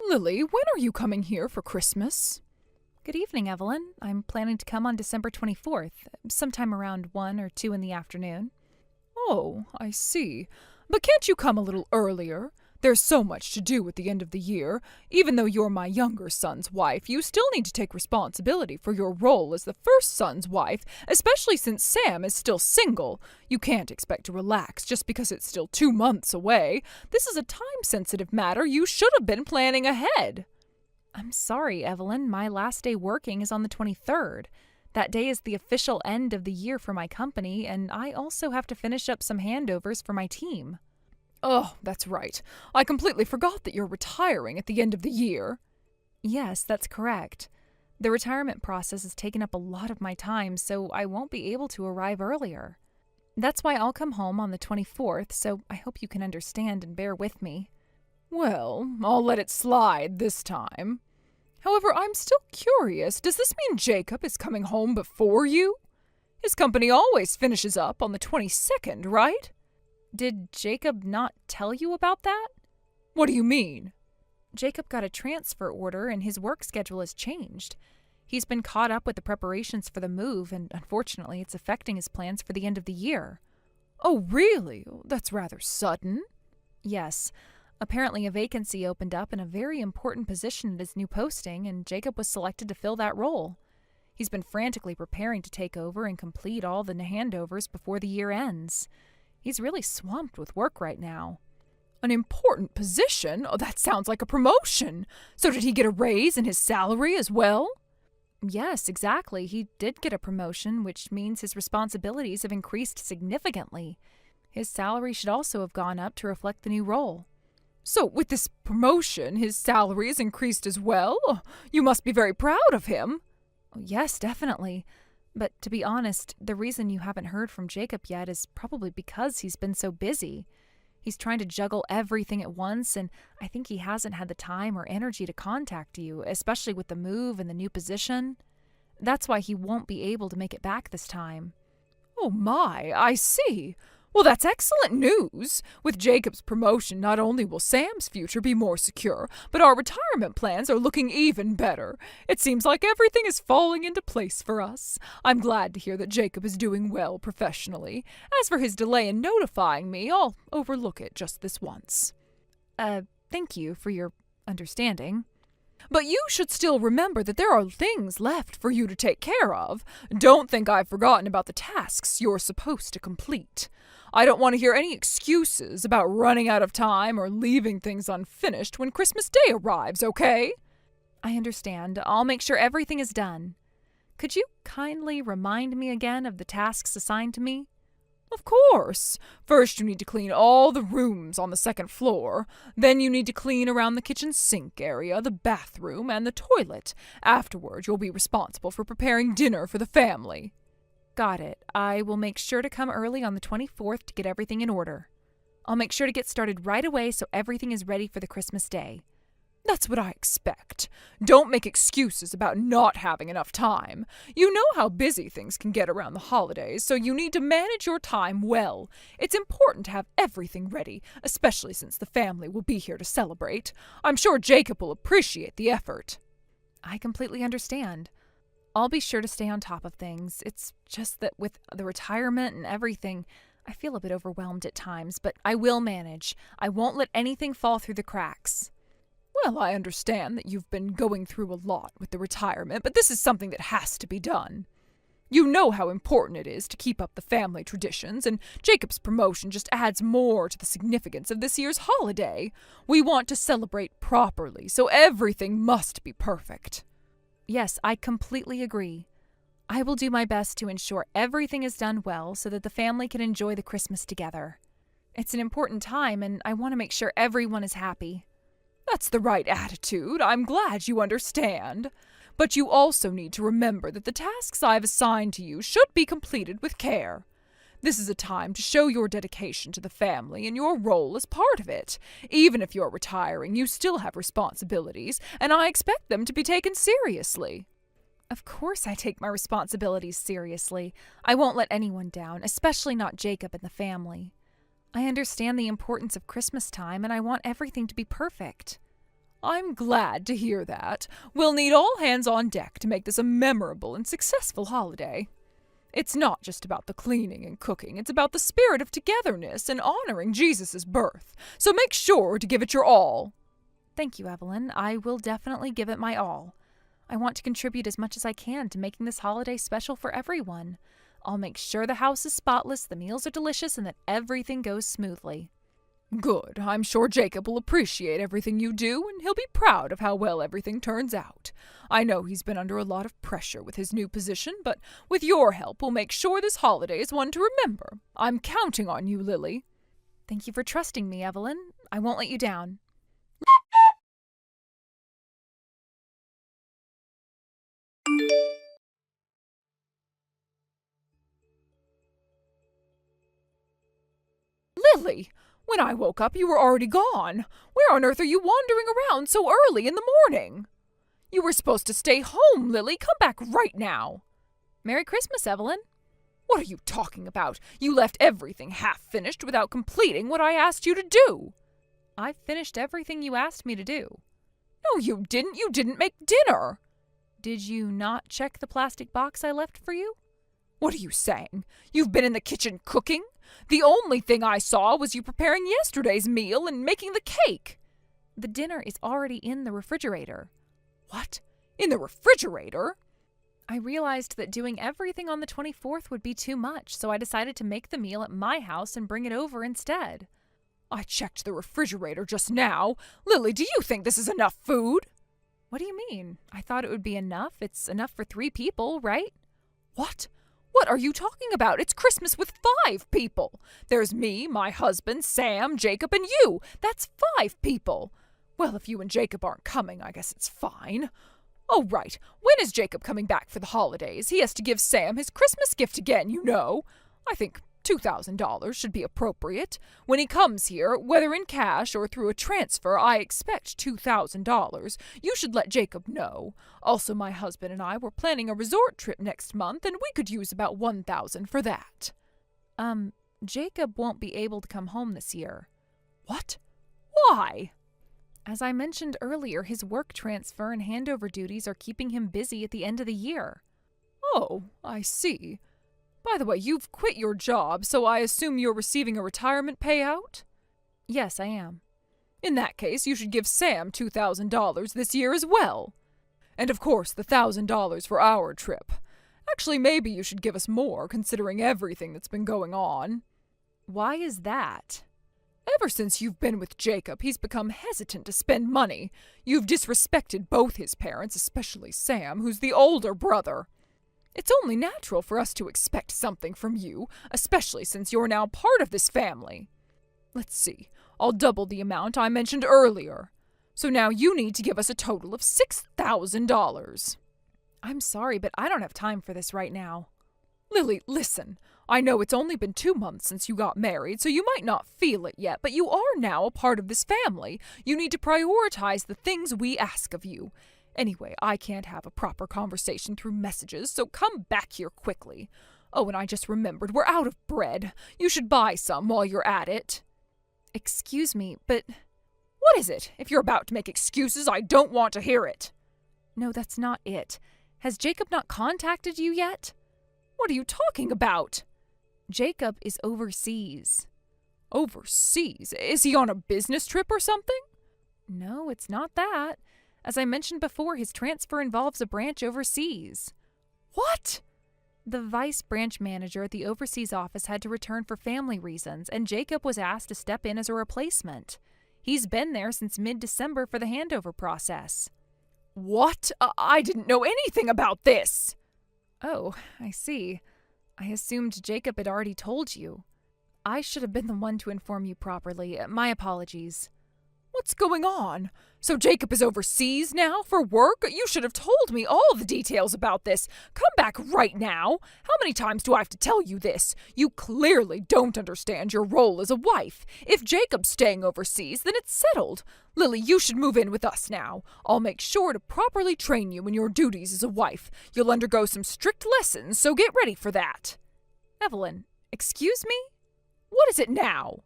Lily, when are you coming here for Christmas? Good evening, Evelyn. I'm planning to come on December 24th, sometime around 1 or 2 in the afternoon. Oh, I see. But can't you come a little earlier? There's so much to do at the end of the year. Even though you're my younger son's wife, you still need to take responsibility for your role as the first son's wife, especially since Sam is still single. You can't expect to relax just because it's still 2 months away. This is a time-sensitive matter. You should have been planning ahead. I'm sorry, Evelyn. My last day working is on the 23rd. That day is the official end of the year for my company, and I also have to finish up some handovers for my team. Oh, that's right. I completely forgot that you're retiring at the end of the year. Yes, that's correct. The retirement process has taken up a lot of my time, so I won't be able to arrive earlier. That's why I'll come home on the 24th, so I hope you can understand and bear with me. Well, I'll let it slide this time. However, I'm still curious. Does this mean Jacob is coming home before you? His company always finishes up on the 22nd, right? Did Jacob not tell you about that? What do you mean? Jacob got a transfer order and his work schedule has changed. He's been caught up with the preparations for the move, and unfortunately it's affecting his plans for the end of the year. Oh, really? That's rather sudden. Yes. Apparently a vacancy opened up in a very important position at his new posting, and Jacob was selected to fill that role. He's been frantically preparing to take over and complete all the handovers before the year ends. He's really swamped with work right now. An important position? Oh, that sounds like a promotion. So did he get a raise in his salary as well? Yes, exactly. He did get a promotion, which means his responsibilities have increased significantly. His salary should also have gone up to reflect the new role. So with this promotion, his salary has increased as well? Oh, you must be very proud of him. Yes, definitely. But to be honest, the reason you haven't heard from Jacob yet is probably because he's been so busy. He's trying to juggle everything at once, and I think he hasn't had the time or energy to contact you, especially with the move and the new position. That's why he won't be able to make it back this time. Oh my, I see. Well, that's excellent news. With Jacob's promotion, not only will Sam's future be more secure, but our retirement plans are looking even better. It seems like everything is falling into place for us. I'm glad to hear that Jacob is doing well professionally. As for his delay in notifying me, I'll overlook it just this once. Thank you for your understanding. But you should still remember that there are things left for you to take care of. Don't think I've forgotten about the tasks you're supposed to complete. I don't want to hear any excuses about running out of time or leaving things unfinished when Christmas Day arrives, okay? I understand. I'll make sure everything is done. Could you kindly remind me again of the tasks assigned to me? Of course. First you need to clean all the rooms on the second floor. Then you need to clean around the kitchen sink area, the bathroom, and the toilet. Afterward, you'll be responsible for preparing dinner for the family. Got it. I will make sure to come early on the 24th to get everything in order. I'll make sure to get started right away so everything is ready for the Christmas day. That's what I expect. Don't make excuses about not having enough time. You know how busy things can get around the holidays, so you need to manage your time well. It's important to have everything ready, especially since the family will be here to celebrate. I'm sure Jacob will appreciate the effort. I completely understand. I'll be sure to stay on top of things. It's just that with the retirement and everything, I feel a bit overwhelmed at times, but I will manage. I won't let anything fall through the cracks. Well, I understand that you've been going through a lot with the retirement, but this is something that has to be done. You know how important it is to keep up the family traditions, and Jacob's promotion just adds more to the significance of this year's holiday. We want to celebrate properly, so everything must be perfect. Yes, I completely agree. I will do my best to ensure everything is done well so that the family can enjoy the Christmas together. It's an important time, and I want to make sure everyone is happy. That's the right attitude. I'm glad you understand. But you also need to remember that the tasks I've assigned to you should be completed with care. This is a time to show your dedication to the family and your role as part of it. Even if you're retiring, you still have responsibilities, and I expect them to be taken seriously. Of course I take my responsibilities seriously. I won't let anyone down, especially not Jacob and the family. I understand the importance of Christmas time, and I want everything to be perfect. I'm glad to hear that. We'll need all hands on deck to make this a memorable and successful holiday. It's not just about the cleaning and cooking, it's about the spirit of togetherness and honoring Jesus' birth. So make sure to give it your all. Thank you, Evelyn. I will definitely give it my all. I want to contribute as much as I can to making this holiday special for everyone. I'll make sure the house is spotless, the meals are delicious, and that everything goes smoothly. Good. I'm sure Jacob will appreciate everything you do, and he'll be proud of how well everything turns out. I know he's been under a lot of pressure with his new position, but with your help, we'll make sure this holiday is one to remember. I'm counting on you, Lily. Thank you for trusting me, Evelyn. I won't let you down. Lily! When I woke up, you were already gone. Where on earth are you wandering around so early in the morning? You were supposed to stay home, Lily. Come back right now. Merry Christmas, Evelyn. What are you talking about? You left everything half finished without completing what I asked you to do. I finished everything you asked me to do. No, you didn't. You didn't make dinner. Did you not check the plastic box I left for you? What are you saying? You've been in the kitchen cooking? The only thing I saw was you preparing yesterday's meal and making the cake. The dinner is already in the refrigerator. What? In the refrigerator? I realized that doing everything on the 24th would be too much, so I decided to make the meal at my house and bring it over instead. I checked the refrigerator just now. Lily, do you think this is enough food? What do you mean? I thought it would be enough. It's enough for 3 people, right? What? What are you talking about? It's Christmas with 5 people. There's me, my husband, Sam, Jacob, and you. That's 5 people. Well, if you and Jacob aren't coming, I guess it's fine. Oh, right. When is Jacob coming back for the holidays? He has to give Sam his Christmas gift again, you know. I think $2,000 should be appropriate. When he comes here, whether in cash or through a transfer, I expect $2,000. You should let Jacob know. Also, my husband and I were planning a resort trip next month, and we could use about $1,000 for that. Jacob won't be able to come home this year. What? Why? As I mentioned earlier, his work transfer and handover duties are keeping him busy at the end of the year. Oh, I see. By the way, you've quit your job, so I assume you're receiving a retirement payout? Yes, I am. In that case, you should give Sam $2,000 this year as well. And of course, the $1,000 for our trip. Actually, maybe you should give us more, considering everything that's been going on. Why is that? Ever since you've been with Jacob, he's become hesitant to spend money. You've disrespected both his parents, especially Sam, who's the older brother. It's only natural for us to expect something from you, especially since you're now part of this family. Let's see, I'll double the amount I mentioned earlier. So now you need to give us a total of $6,000. I'm sorry, but I don't have time for this right now. Lily, listen. I know it's only been 2 months since you got married, so you might not feel it yet, but you are now a part of this family. You need to prioritize the things we ask of you. Anyway, I can't have a proper conversation through messages, so come back here quickly. Oh, and I just remembered, we're out of bread. You should buy some while you're at it. Excuse me, but... What is it? If you're about to make excuses, I don't want to hear it. No, that's not it. Has Jacob not contacted you yet? What are you talking about? Jacob is overseas. Overseas? Is he on a business trip or something? No, it's not that. As I mentioned before, his transfer involves a branch overseas. What? The vice branch manager at the overseas office had to return for family reasons, and Jacob was asked to step in as a replacement. He's been there since mid-December for the handover process. What? I didn't know anything about this. Oh, I see. I assumed Jacob had already told you. I should have been the one to inform you properly. My apologies. What's going on? So Jacob is overseas now for work? You should have told me all the details about this. Come back right now. How many times do I have to tell you this? You clearly don't understand your role as a wife. If Jacob's staying overseas, then it's settled. Lily, you should move in with us now. I'll make sure to properly train you in your duties as a wife. You'll undergo some strict lessons, so get ready for that. Evelyn, excuse me? What is it now?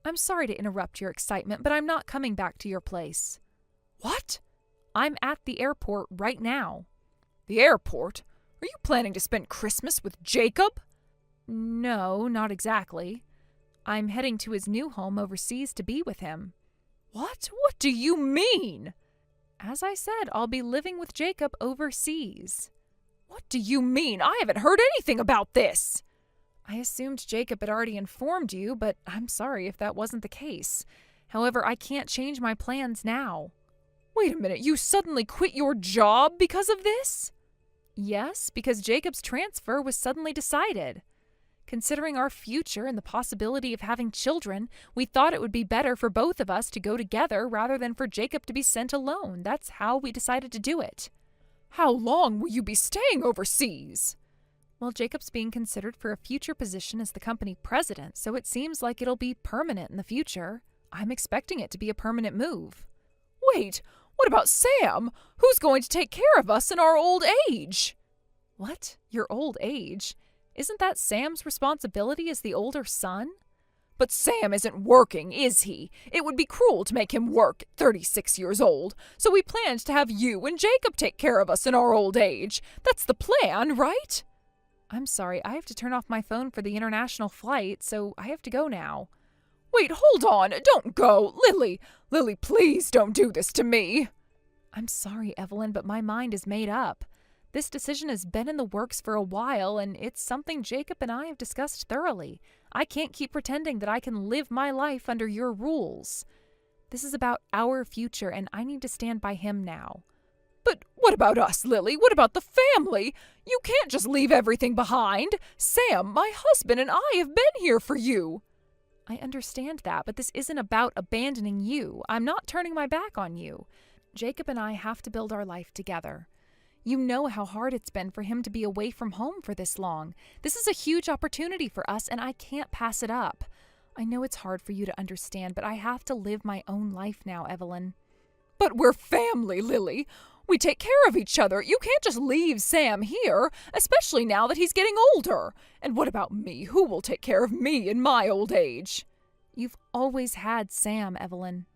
I'm sorry to interrupt your excitement, but I'm not coming back to your place. What? I'm at the airport right now. The airport? Are you planning to spend Christmas with Jacob? No, not exactly. I'm heading to his new home overseas to be with him. What? What do you mean? As I said, I'll be living with Jacob overseas. What do you mean? I haven't heard anything about this. I assumed Jacob had already informed you, but I'm sorry if that wasn't the case. However, I can't change my plans now. Wait a minute, you suddenly quit your job because of this? Yes, because Jacob's transfer was suddenly decided. Considering our future and the possibility of having children, we thought it would be better for both of us to go together rather than for Jacob to be sent alone. That's how we decided to do it. How long will you be staying overseas? Well, Jacob's being considered for a future position as the company president, so it seems like it'll be permanent in the future. I'm expecting it to be a permanent move. Wait, what about Sam? Who's going to take care of us in our old age? What? Your old age? Isn't that Sam's responsibility as the older son? But Sam isn't working, is he? It would be cruel to make him work at 36 years old. So we planned to have you and Jacob take care of us in our old age. That's the plan, right? I'm sorry, I have to turn off my phone for the international flight, so I have to go now. Wait, hold on. Don't go. Lily, please don't do this to me. I'm sorry, Evelyn, but my mind is made up. This decision has been in the works for a while, and it's something Jacob and I have discussed thoroughly. I can't keep pretending that I can live my life under your rules. This is about our future, and I need to stand by him now. But what about us, Lily? What about the family? You can't just leave everything behind. Sam, my husband, and I have been here for you. I understand that, but this isn't about abandoning you. I'm not turning my back on you. Jacob and I have to build our life together. You know how hard it's been for him to be away from home for this long. This is a huge opportunity for us, and I can't pass it up. I know it's hard for you to understand, but I have to live my own life now, Evelyn. But we're family, Lily. We take care of each other. You can't just leave Sam here, especially now that he's getting older. And what about me? Who will take care of me in my old age? You've always had Sam, Evelyn.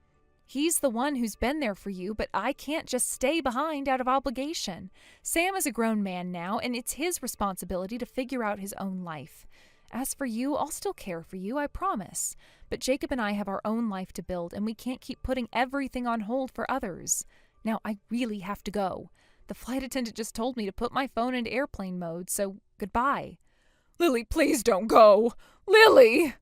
He's the one who's been there for you, but I can't just stay behind out of obligation. Sam is a grown man now, and it's his responsibility to figure out his own life. As for you, I'll still care for you, I promise. But Jacob and I have our own life to build, and we can't keep putting everything on hold for others. Now, I really have to go. The flight attendant just told me to put my phone into airplane mode, so goodbye. Lily, please don't go. Lily!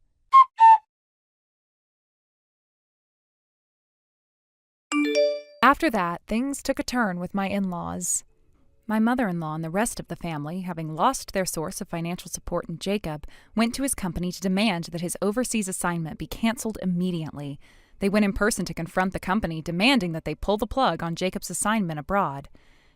After that, things took a turn with my in-laws. My mother-in-law and the rest of the family, having lost their source of financial support in Jacob, went to his company to demand that his overseas assignment be canceled immediately. They went in person to confront the company, demanding that they pull the plug on Jacob's assignment abroad.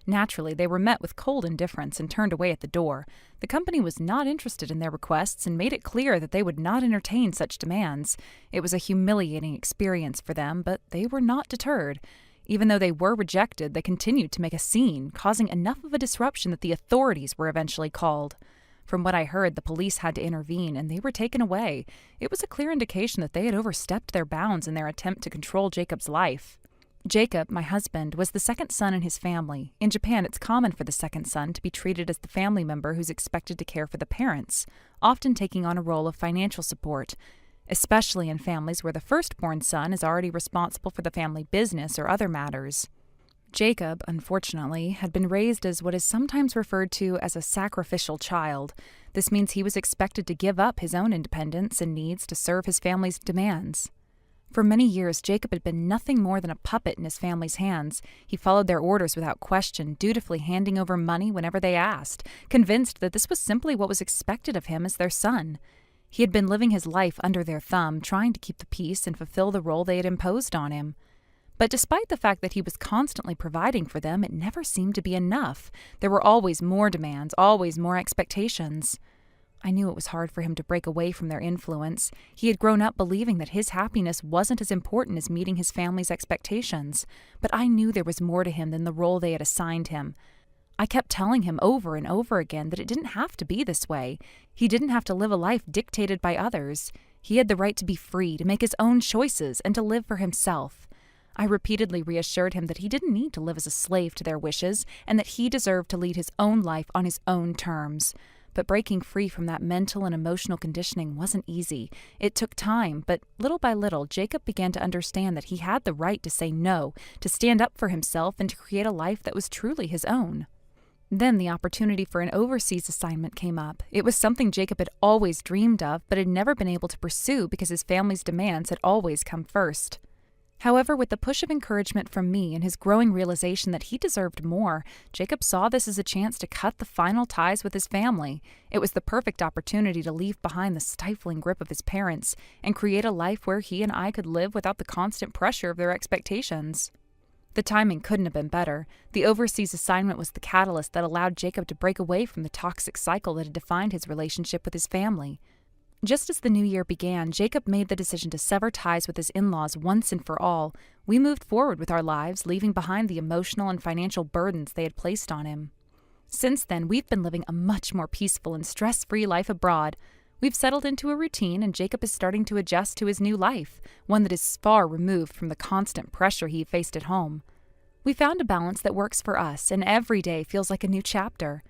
Naturally, they were met with cold indifference and turned away at the door. The company was not interested in their requests and made it clear that they would not entertain such demands. It was a humiliating experience for them, but they were not deterred. Even though they were rejected, they continued to make a scene, causing enough of a disruption that the authorities were eventually called. From what I heard, the police had to intervene, and they were taken away. It was a clear indication that they had overstepped their bounds in their attempt to control Jacob's life. Jacob, my husband, was the second son in his family. In Japan, it's common for the second son to be treated as the family member who's expected to care for the parents, often taking on a role of financial support, especially in families where the firstborn son is already responsible for the family business or other matters. Jacob, unfortunately, had been raised as what is sometimes referred to as a sacrificial child. This means he was expected to give up his own independence and needs to serve his family's demands. For many years, Jacob had been nothing more than a puppet in his family's hands. He followed their orders without question, dutifully handing over money whenever they asked, convinced that this was simply what was expected of him as their son. He had been living his life under their thumb, trying to keep the peace and fulfill the role they had imposed on him. But despite the fact that he was constantly providing for them, it never seemed to be enough. There were always more demands, always more expectations. I knew it was hard for him to break away from their influence. He had grown up believing that his happiness wasn't as important as meeting his family's expectations. But I knew there was more to him than the role they had assigned him. I kept telling him over and over again that it didn't have to be this way. He didn't have to live a life dictated by others. He had the right to be free, to make his own choices, and to live for himself. I repeatedly reassured him that he didn't need to live as a slave to their wishes and that he deserved to lead his own life on his own terms. But breaking free from that mental and emotional conditioning wasn't easy. It took time, but little by little, Jacob began to understand that he had the right to say no, to stand up for himself, and to create a life that was truly his own. Then the opportunity for an overseas assignment came up. It was something Jacob had always dreamed of, but had never been able to pursue because his family's demands had always come first. However, with the push of encouragement from me and his growing realization that he deserved more, Jacob saw this as a chance to cut the final ties with his family. It was the perfect opportunity to leave behind the stifling grip of his parents and create a life where he and I could live without the constant pressure of their expectations. The timing couldn't have been better. The overseas assignment was the catalyst that allowed Jacob to break away from the toxic cycle that had defined his relationship with his family. Just as the new year began, Jacob made the decision to sever ties with his in-laws once and for all. We moved forward with our lives, leaving behind the emotional and financial burdens they had placed on him. Since then, we've been living a much more peaceful and stress-free life abroad. We've settled into a routine, and Jacob is starting to adjust to his new life, one that is far removed from the constant pressure he faced at home. We found a balance that works for us, and every day feels like a new chapter.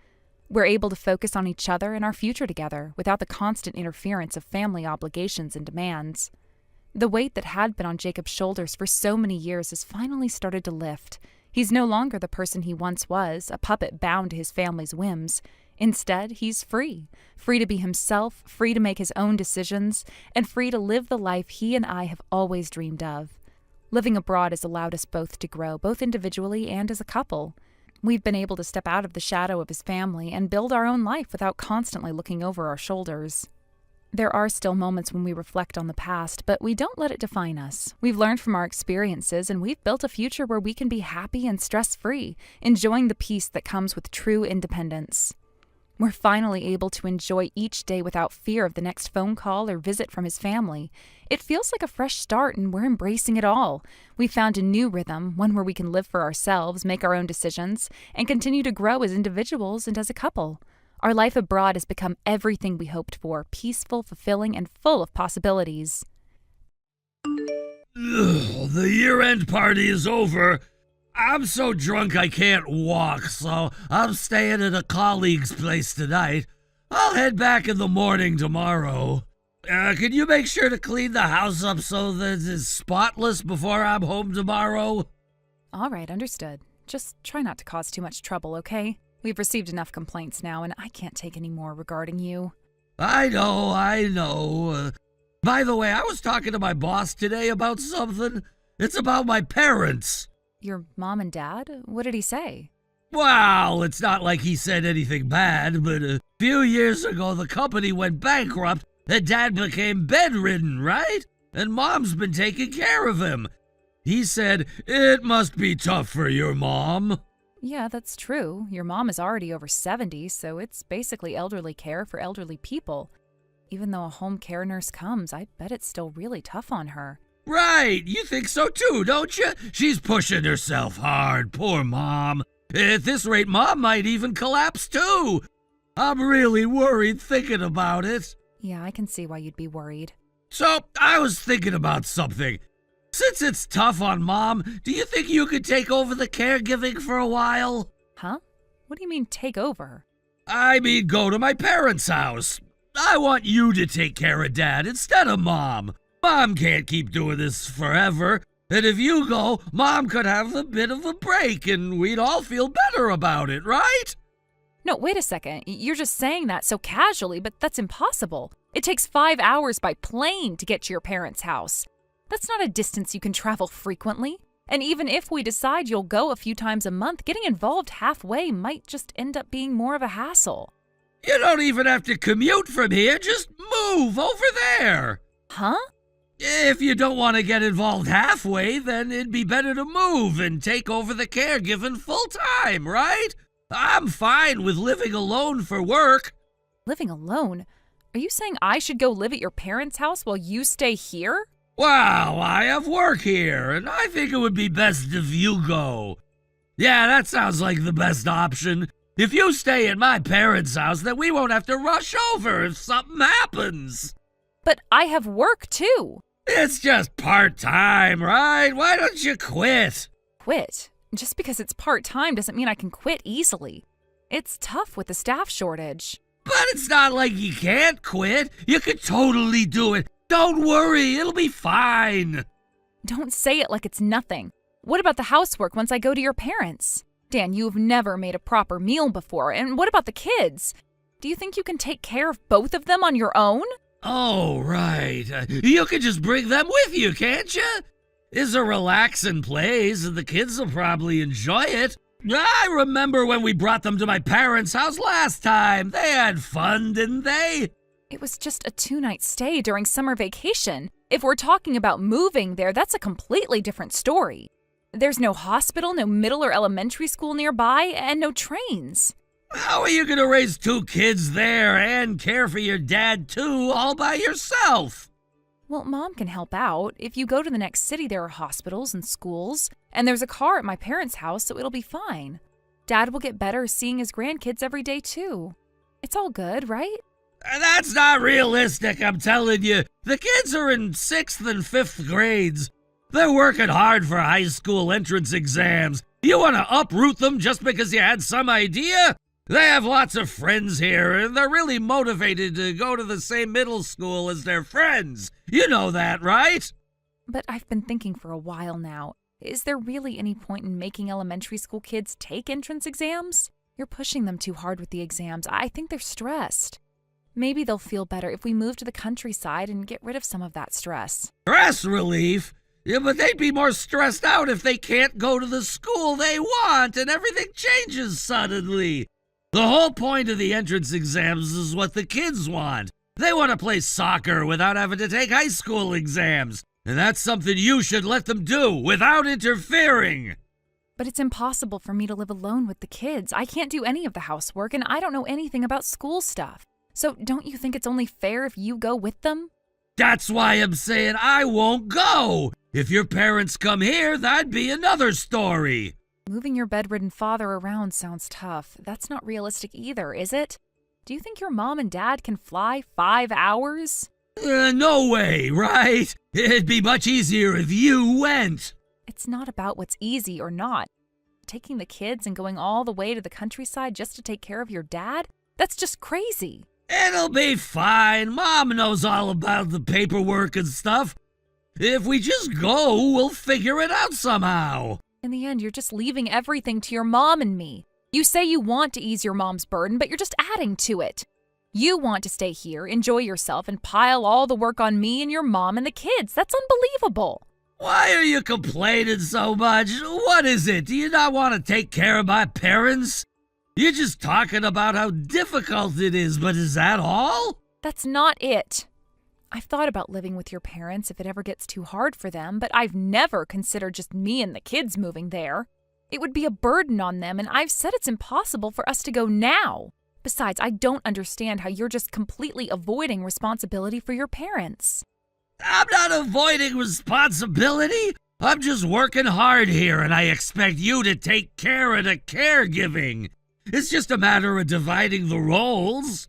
We're able to focus on each other and our future together without the constant interference of family obligations and demands. The weight that had been on Jacob's shoulders for so many years has finally started to lift. He's no longer the person he once was, a puppet bound to his family's whims. Instead, he's free. Free to be himself, free to make his own decisions, and free to live the life he and I have always dreamed of. Living abroad has allowed us both to grow, both individually and as a couple. We've been able to step out of the shadow of his family and build our own life without constantly looking over our shoulders. There are still moments when we reflect on the past, but we don't let it define us. We've learned from our experiences, and we've built a future where we can be happy and stress-free, enjoying the peace that comes with true independence. We're finally able to enjoy each day without fear of the next phone call or visit from his family. It feels like a fresh start, and we're embracing it all. We've found a new rhythm, one where we can live for ourselves, make our own decisions, and continue to grow as individuals and as a couple. Our life abroad has become everything we hoped for, peaceful, fulfilling, and full of possibilities. The year-end party is over. I'm so drunk I can't walk, so I'm staying at a colleague's place tonight. I'll head back in the morning tomorrow. Can you make sure to clean the house up so that it's spotless before I'm home tomorrow? All right, understood. Just try not to cause too much trouble, okay? We've received enough complaints now, and I can't take any more regarding you. I know. By the way, I was talking to my boss today about something. It's about my parents. Your mom and dad? What did he say? Well, it's not like he said anything bad, but a few years ago the company went bankrupt and Dad became bedridden, right? And Mom's been taking care of him. He said, "It must be tough for your mom." Yeah, that's true. Your mom is already over 70, so it's basically elderly care for elderly people. Even though a home care nurse comes, I bet it's still really tough on her. Right, you think so too, don't you? She's pushing herself hard, poor Mom. At this rate, Mom might even collapse too. I'm really worried thinking about it. Yeah, I can see why you'd be worried. So, I was thinking about something. Since it's tough on Mom, do you think you could take over the caregiving for a while? Huh? What do you mean, take over? I mean, go to my parents' house. I want you to take care of Dad instead of Mom. Mom can't keep doing this forever, and if you go, Mom could have a bit of a break, and we'd all feel better about it, right? No, wait a second. You're just saying that so casually, but that's impossible. It takes 5 hours by plane to get to your parents' house. That's not a distance you can travel frequently. And even if we decide you'll go a few times a month, getting involved halfway might just end up being more of a hassle. You don't even have to commute from here, just move over there. Huh? If you don't want to get involved halfway, then it'd be better to move and take over the caregiving full-time, right? I'm fine with living alone for work. Living alone? Are you saying I should go live at your parents' house while you stay here? Wow, I have work here, and I think it would be best if you go. Yeah, that sounds like the best option. If you stay at my parents' house, then we won't have to rush over if something happens. But I have work too. It's just part-time, right? Why don't you quit? Quit? Just because it's part-time doesn't mean I can quit easily. It's tough with the staff shortage. But it's not like you can't quit. You could totally do it. Don't worry, it'll be fine. Don't say it like it's nothing. What about the housework once I go to your parents'? Dan, you've never made a proper meal before. And what about the kids? Do you think you can take care of both of them on your own? Oh, right. You could just bring them with you, can't you? It's a relaxing place, and the kids will probably enjoy it. I remember when we brought them to my parents' house last time. They had fun, didn't they? It was just a 2-night stay during summer vacation. If we're talking about moving there, that's a completely different story. There's no hospital, no middle or elementary school nearby, and no trains. How are you going to raise 2 kids there and care for your dad, too, all by yourself? Well, Mom can help out. If you go to the next city, there are hospitals and schools, and there's a car at my parents' house, so it'll be fine. Dad will get better seeing his grandkids every day, too. It's all good, right? That's not realistic, I'm telling you. The kids are in 6th and 5th grades. They're working hard for high school entrance exams. You want to uproot them just because you had some idea? They have lots of friends here, and they're really motivated to go to the same middle school as their friends. You know that, right? But I've been thinking for a while now. Is there really any point in making elementary school kids take entrance exams? You're pushing them too hard with the exams. I think they're stressed. Maybe they'll feel better if we move to the countryside and get rid of some of that stress. Stress relief? Yeah, but they'd be more stressed out if they can't go to the school they want and everything changes suddenly. The whole point of the entrance exams is what the kids want. They want to play soccer without having to take high school exams. And that's something you should let them do without interfering. But it's impossible for me to live alone with the kids. I can't do any of the housework, and I don't know anything about school stuff. So don't you think it's only fair if you go with them? That's why I'm saying I won't go. If your parents come here, that'd be another story. Moving your bedridden father around sounds tough. That's not realistic either, is it? Do you think your mom and dad can fly 5 hours? No way, right? It'd be much easier if you went. It's not about what's easy or not. Taking the kids and going all the way to the countryside just to take care of your dad? That's just crazy. It'll be fine. Mom knows all about the paperwork and stuff. If we just go, we'll figure it out somehow. In the end, you're just leaving everything to your mom and me. You say you want to ease your mom's burden, but you're just adding to it. You want to stay here, enjoy yourself, and pile all the work on me and your mom and the kids. That's unbelievable. Why are you complaining so much? What is it? Do you not want to take care of my parents? You're just talking about how difficult it is, but is that all? That's not it. I've thought about living with your parents if it ever gets too hard for them, but I've never considered just me and the kids moving there. It would be a burden on them, and I've said it's impossible for us to go now. Besides, I don't understand how you're just completely avoiding responsibility for your parents. I'm not avoiding responsibility. I'm just working hard here, and I expect you to take care of the caregiving. It's just a matter of dividing the roles.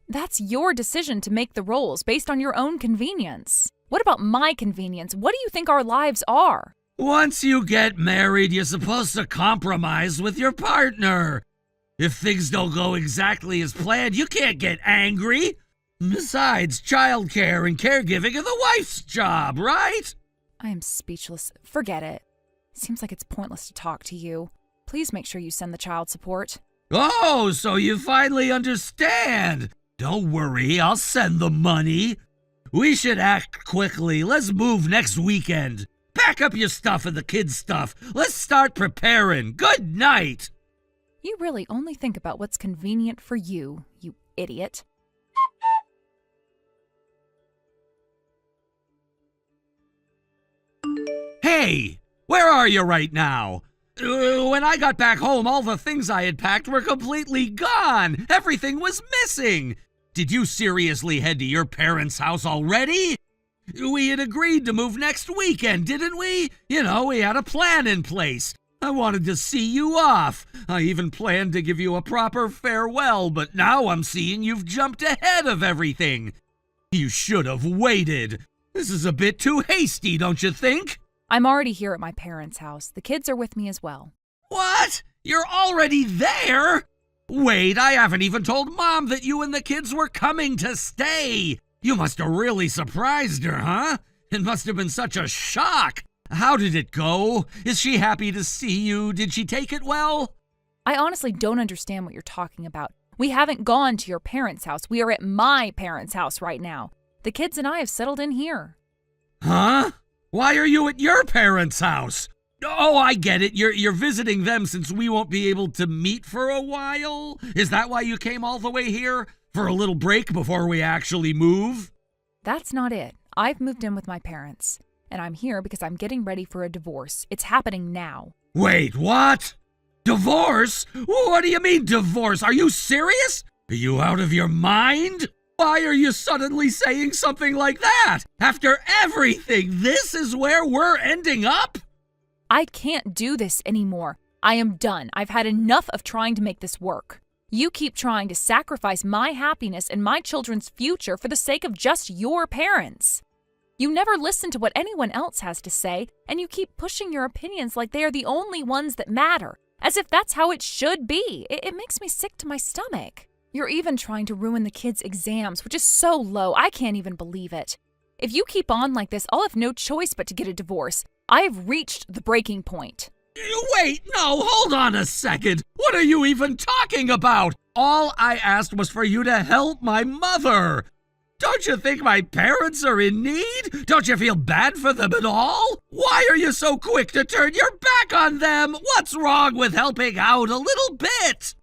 That's your decision to make the roles based on your own convenience. What about my convenience? What do you think our lives are? Once you get married, you're supposed to compromise with your partner. If things don't go exactly as planned, you can't get angry. Besides, childcare and caregiving are the wife's job, right? I am speechless. Forget it. Seems like it's pointless to talk to you. Please make sure you send the child support. Oh, so you finally understand. Don't worry, I'll send the money. We should act quickly. Let's move next weekend. Pack up your stuff and the kids' stuff. Let's start preparing. Good night. You really only think about what's convenient for you, you idiot. Hey, where are you right now? When I got back home, all the things I had packed were completely gone. Everything was missing. Did you seriously head to your parents' house already? We had agreed to move next weekend, didn't we? You know, we had a plan in place. I wanted to see you off. I even planned to give you a proper farewell, but now I'm seeing you've jumped ahead of everything. You should have waited. This is a bit too hasty, don't you think? I'm already here at my parents' house. The kids are with me as well. What? You're already there? Wait, I haven't even told Mom that you and the kids were coming to stay. You must have really surprised her, huh? It must have been such a shock. How did it go? Is she happy to see you? Did she take it well? I honestly don't understand what you're talking about. We haven't gone to your parents' house. We are at my parents' house right now. The kids and I have settled in here. Huh? Why are you at your parents' house? Oh, I get it. You're visiting them since we won't be able to meet for a while? Is that why you came all the way here? For a little break before we actually move? That's not it. I've moved in with my parents, and I'm here because I'm getting ready for a divorce. It's happening now. Wait, what? Divorce? What do you mean divorce? Are you serious? Are you out of your mind? Why are you suddenly saying something like that? After everything, this is where we're ending up? I can't do this anymore. I am done. I've had enough of trying to make this work. You keep trying to sacrifice my happiness and my children's future for the sake of just your parents. You never listen to what anyone else has to say, and you keep pushing your opinions like they are the only ones that matter, as if that's how it should be. It makes me sick to my stomach. You're even trying to ruin the kids' exams, which is so low, I can't even believe it. If you keep on like this, I'll have no choice but to get a divorce. I have reached the breaking point. Wait, no, hold on a second. What are you even talking about? All I asked was for you to help my mother. Don't you think my parents are in need? Don't you feel bad for them at all? Why are you so quick to turn your back on them? What's wrong with helping out a little bit?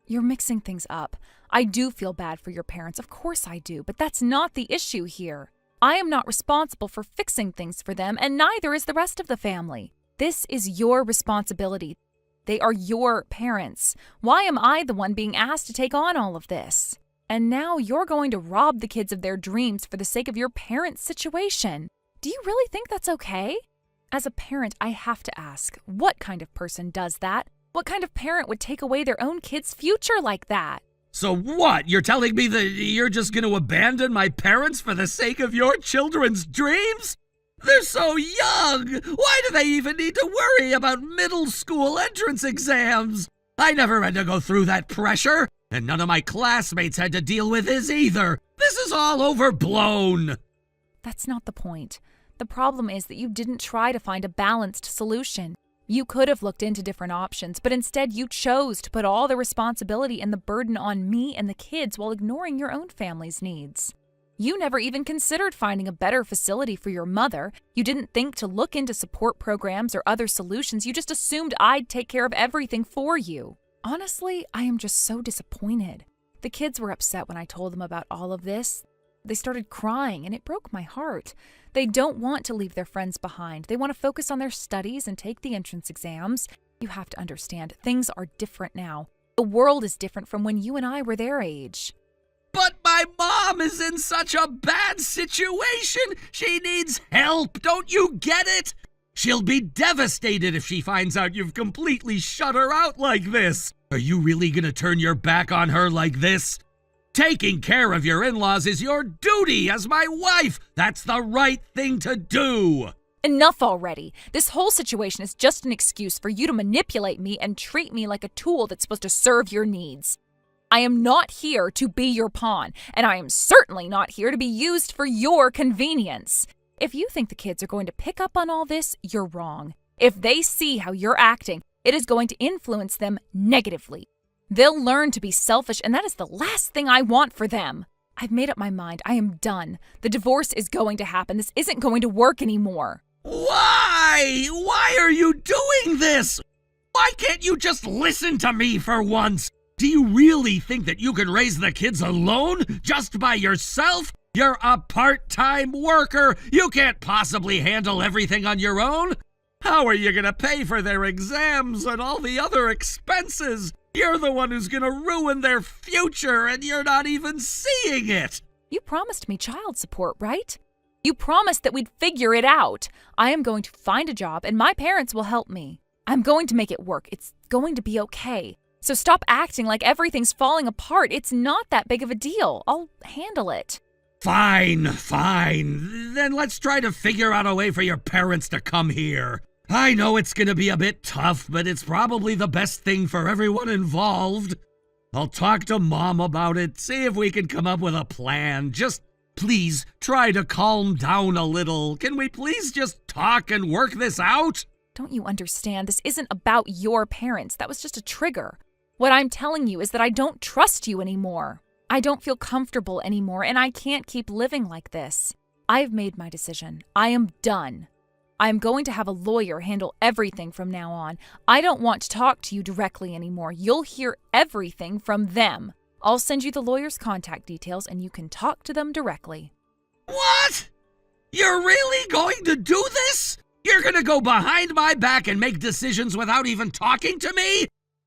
You're mixing things up. I do feel bad for your parents, of course I do, but that's not the issue here. I am not responsible for fixing things for them, and neither is the rest of the family. This is your responsibility. They are your parents. Why am I the one being asked to take on all of this? And now you're going to rob the kids of their dreams for the sake of your parents' situation. Do you really think that's okay? As a parent, I have to ask, what kind of person does that? What kind of parent would take away their own kid's future like that? So what? You're telling me that you're just going to abandon my parents for the sake of your children's dreams? They're so young! Why do they even need to worry about middle school entrance exams? I never had to go through that pressure, and none of my classmates had to deal with this either. This is all overblown. That's not the point. The problem is that you didn't try to find a balanced solution. You could have looked into different options, but instead you chose to put all the responsibility and the burden on me and the kids while ignoring your own family's needs. You never even considered finding a better facility for your mother. You didn't think to look into support programs or other solutions. You just assumed I'd take care of everything for you. Honestly, I am just so disappointed. The kids were upset when I told them about all of this. They started crying, and it broke my heart. They don't want to leave their friends behind. They want to focus on their studies and take the entrance exams. You have to understand, things are different now. The world is different from when you and I were their age. But my mom is in such a bad situation. She needs help. Don't you get it? She'll be devastated if she finds out you've completely shut her out like this. Are you really gonna turn your back on her like this? Taking care of your in-laws is your duty as my wife. That's the right thing to do. Enough already. This whole situation is just an excuse for you to manipulate me and treat me like a tool that's supposed to serve your needs. I am not here to be your pawn, and I am certainly not here to be used for your convenience. If you think the kids are going to pick up on all this, you're wrong. If they see how you're acting, it is going to influence them negatively. They'll learn to be selfish, and that is the last thing I want for them. I've made up my mind. I am done. The divorce is going to happen. This isn't going to work anymore. Why? Why are you doing this? Why can't you just listen to me for once? Do you really think that you can raise the kids alone, just by yourself? You're a part-time worker. You can't possibly handle everything on your own. How are you going to pay for their exams and all the other expenses? You're the one who's going to ruin their future, and you're not even seeing it. You promised me child support, right? You promised that we'd figure it out. I am going to find a job, and my parents will help me. I'm going to make it work. It's going to be okay. So stop acting like everything's falling apart. It's not that big of a deal. I'll handle it. Fine. Then let's try to figure out a way for your parents to come here. I know it's gonna be a bit tough, but it's probably the best thing for everyone involved. I'll talk to Mom about it, see if we can come up with a plan. Just please try to calm down a little. Can we please just talk and work this out? Don't you understand? This isn't about your parents. That was just a trigger. What I'm telling you is that I don't trust you anymore. I don't feel comfortable anymore, and I can't keep living like this. I've made my decision. I am done. I am going to have a lawyer handle everything from now on. I don't want to talk to you directly anymore. You'll hear everything from them. I'll send you the lawyer's contact details, and you can talk to them directly. What? You're really going to do this? You're gonna go behind my back and make decisions without even talking to me?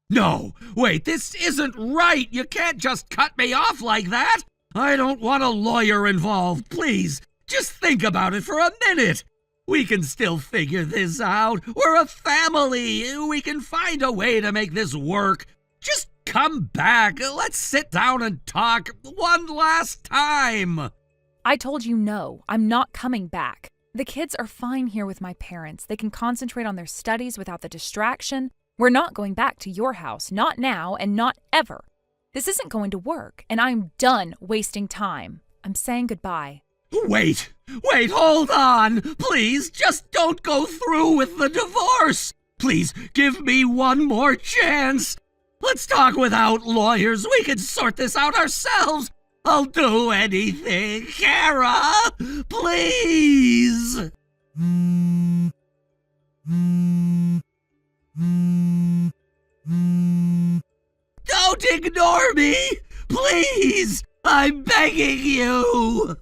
No, wait, this isn't right. You can't just cut me off like that. I don't want a lawyer involved. Please, just think about it for a minute. We can still figure this out. We're a family. We can find a way to make this work. Just come back. Let's sit down and talk one last time. I told you no, I'm not coming back. The kids are fine here with my parents. They can concentrate on their studies without the distraction. We're not going back to your house, not now and not ever. This isn't going to work, and I'm done wasting time. I'm saying goodbye. Wait, hold on. Please, just don't go through with the divorce. Please, give me one more chance. Let's talk without lawyers. We can sort this out ourselves. I'll do anything. Kara, please. Don't ignore me! Please! I'm begging you!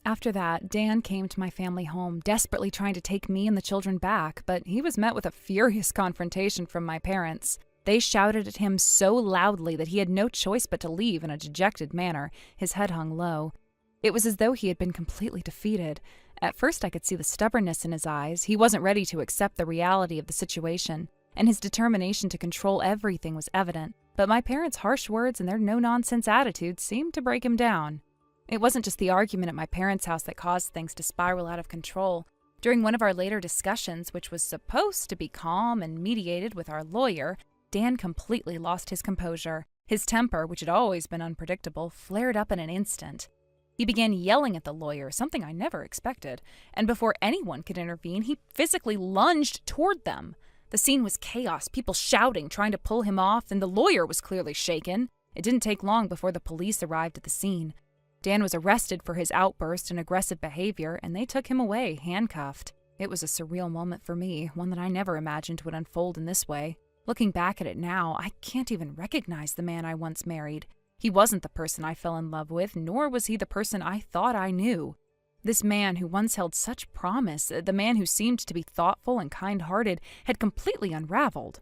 After that, Dan came to my family home, desperately trying to take me and the children back, but he was met with a furious confrontation from my parents. They shouted at him so loudly that he had no choice but to leave in a dejected manner, his head hung low. It was as though he had been completely defeated. At first I could see the stubbornness in his eyes. He wasn't ready to accept the reality of the situation, and his determination to control everything was evident. But my parents' harsh words and their no-nonsense attitude seemed to break him down. It wasn't just the argument at my parents' house that caused things to spiral out of control. During one of our later discussions, which was supposed to be calm and mediated with our lawyer, Dan completely lost his composure. His temper, which had always been unpredictable, flared up in an instant. He began yelling at the lawyer, something I never expected, and before anyone could intervene, he physically lunged toward them. The scene was chaos, people shouting, trying to pull him off, and the lawyer was clearly shaken. It didn't take long before the police arrived at the scene. Dan was arrested for his outburst and aggressive behavior, and they took him away, handcuffed. It was a surreal moment for me, one that I never imagined would unfold in this way. Looking back at it now, I can't even recognize the man I once married. He wasn't the person I fell in love with, nor was he the person I thought I knew. This man who once held such promise, the man who seemed to be thoughtful and kind-hearted, had completely unraveled.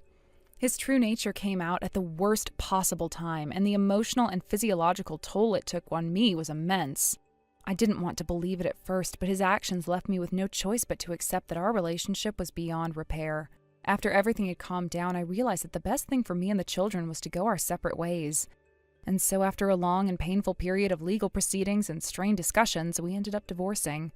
His true nature came out at the worst possible time, and the emotional and physiological toll it took on me was immense. I didn't want to believe it at first, but his actions left me with no choice but to accept that our relationship was beyond repair. After everything had calmed down, I realized that the best thing for me and the children was to go our separate ways. And so after a long and painful period of legal proceedings and strained discussions, we ended up divorcing.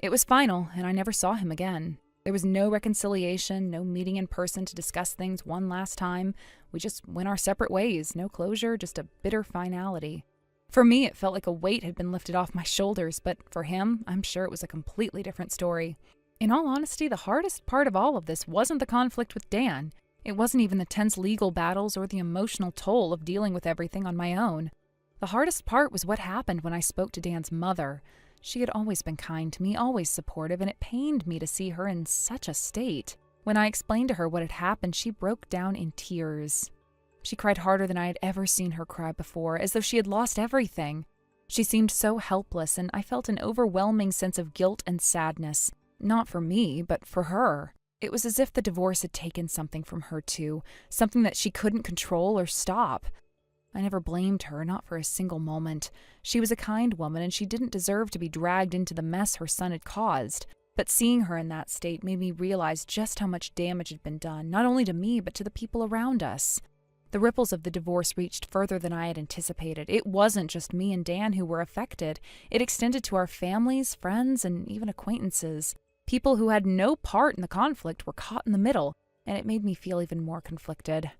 It was final, and I never saw him again. There was no reconciliation, no meeting in person to discuss things one last time. We just went our separate ways, no closure, just a bitter finality. For me, it felt like a weight had been lifted off my shoulders, but for him, I'm sure it was a completely different story. In all honesty, the hardest part of all of this wasn't the conflict with Dan. It wasn't even the tense legal battles or the emotional toll of dealing with everything on my own. The hardest part was what happened when I spoke to Dan's mother. She had always been kind to me, always supportive, and it pained me to see her in such a state. When I explained to her what had happened, she broke down in tears. She cried harder than I had ever seen her cry before, as though she had lost everything. She seemed so helpless, and I felt an overwhelming sense of guilt and sadness. Not for me, but for her. It was as if the divorce had taken something from her too, something that she couldn't control or stop. I never blamed her, not for a single moment. She was a kind woman, and she didn't deserve to be dragged into the mess her son had caused. But seeing her in that state made me realize just how much damage had been done, not only to me, but to the people around us. The ripples of the divorce reached further than I had anticipated. It wasn't just me and Dan who were affected. It extended to our families, friends, and even acquaintances. People who had no part in the conflict were caught in the middle, and it made me feel even more conflicted.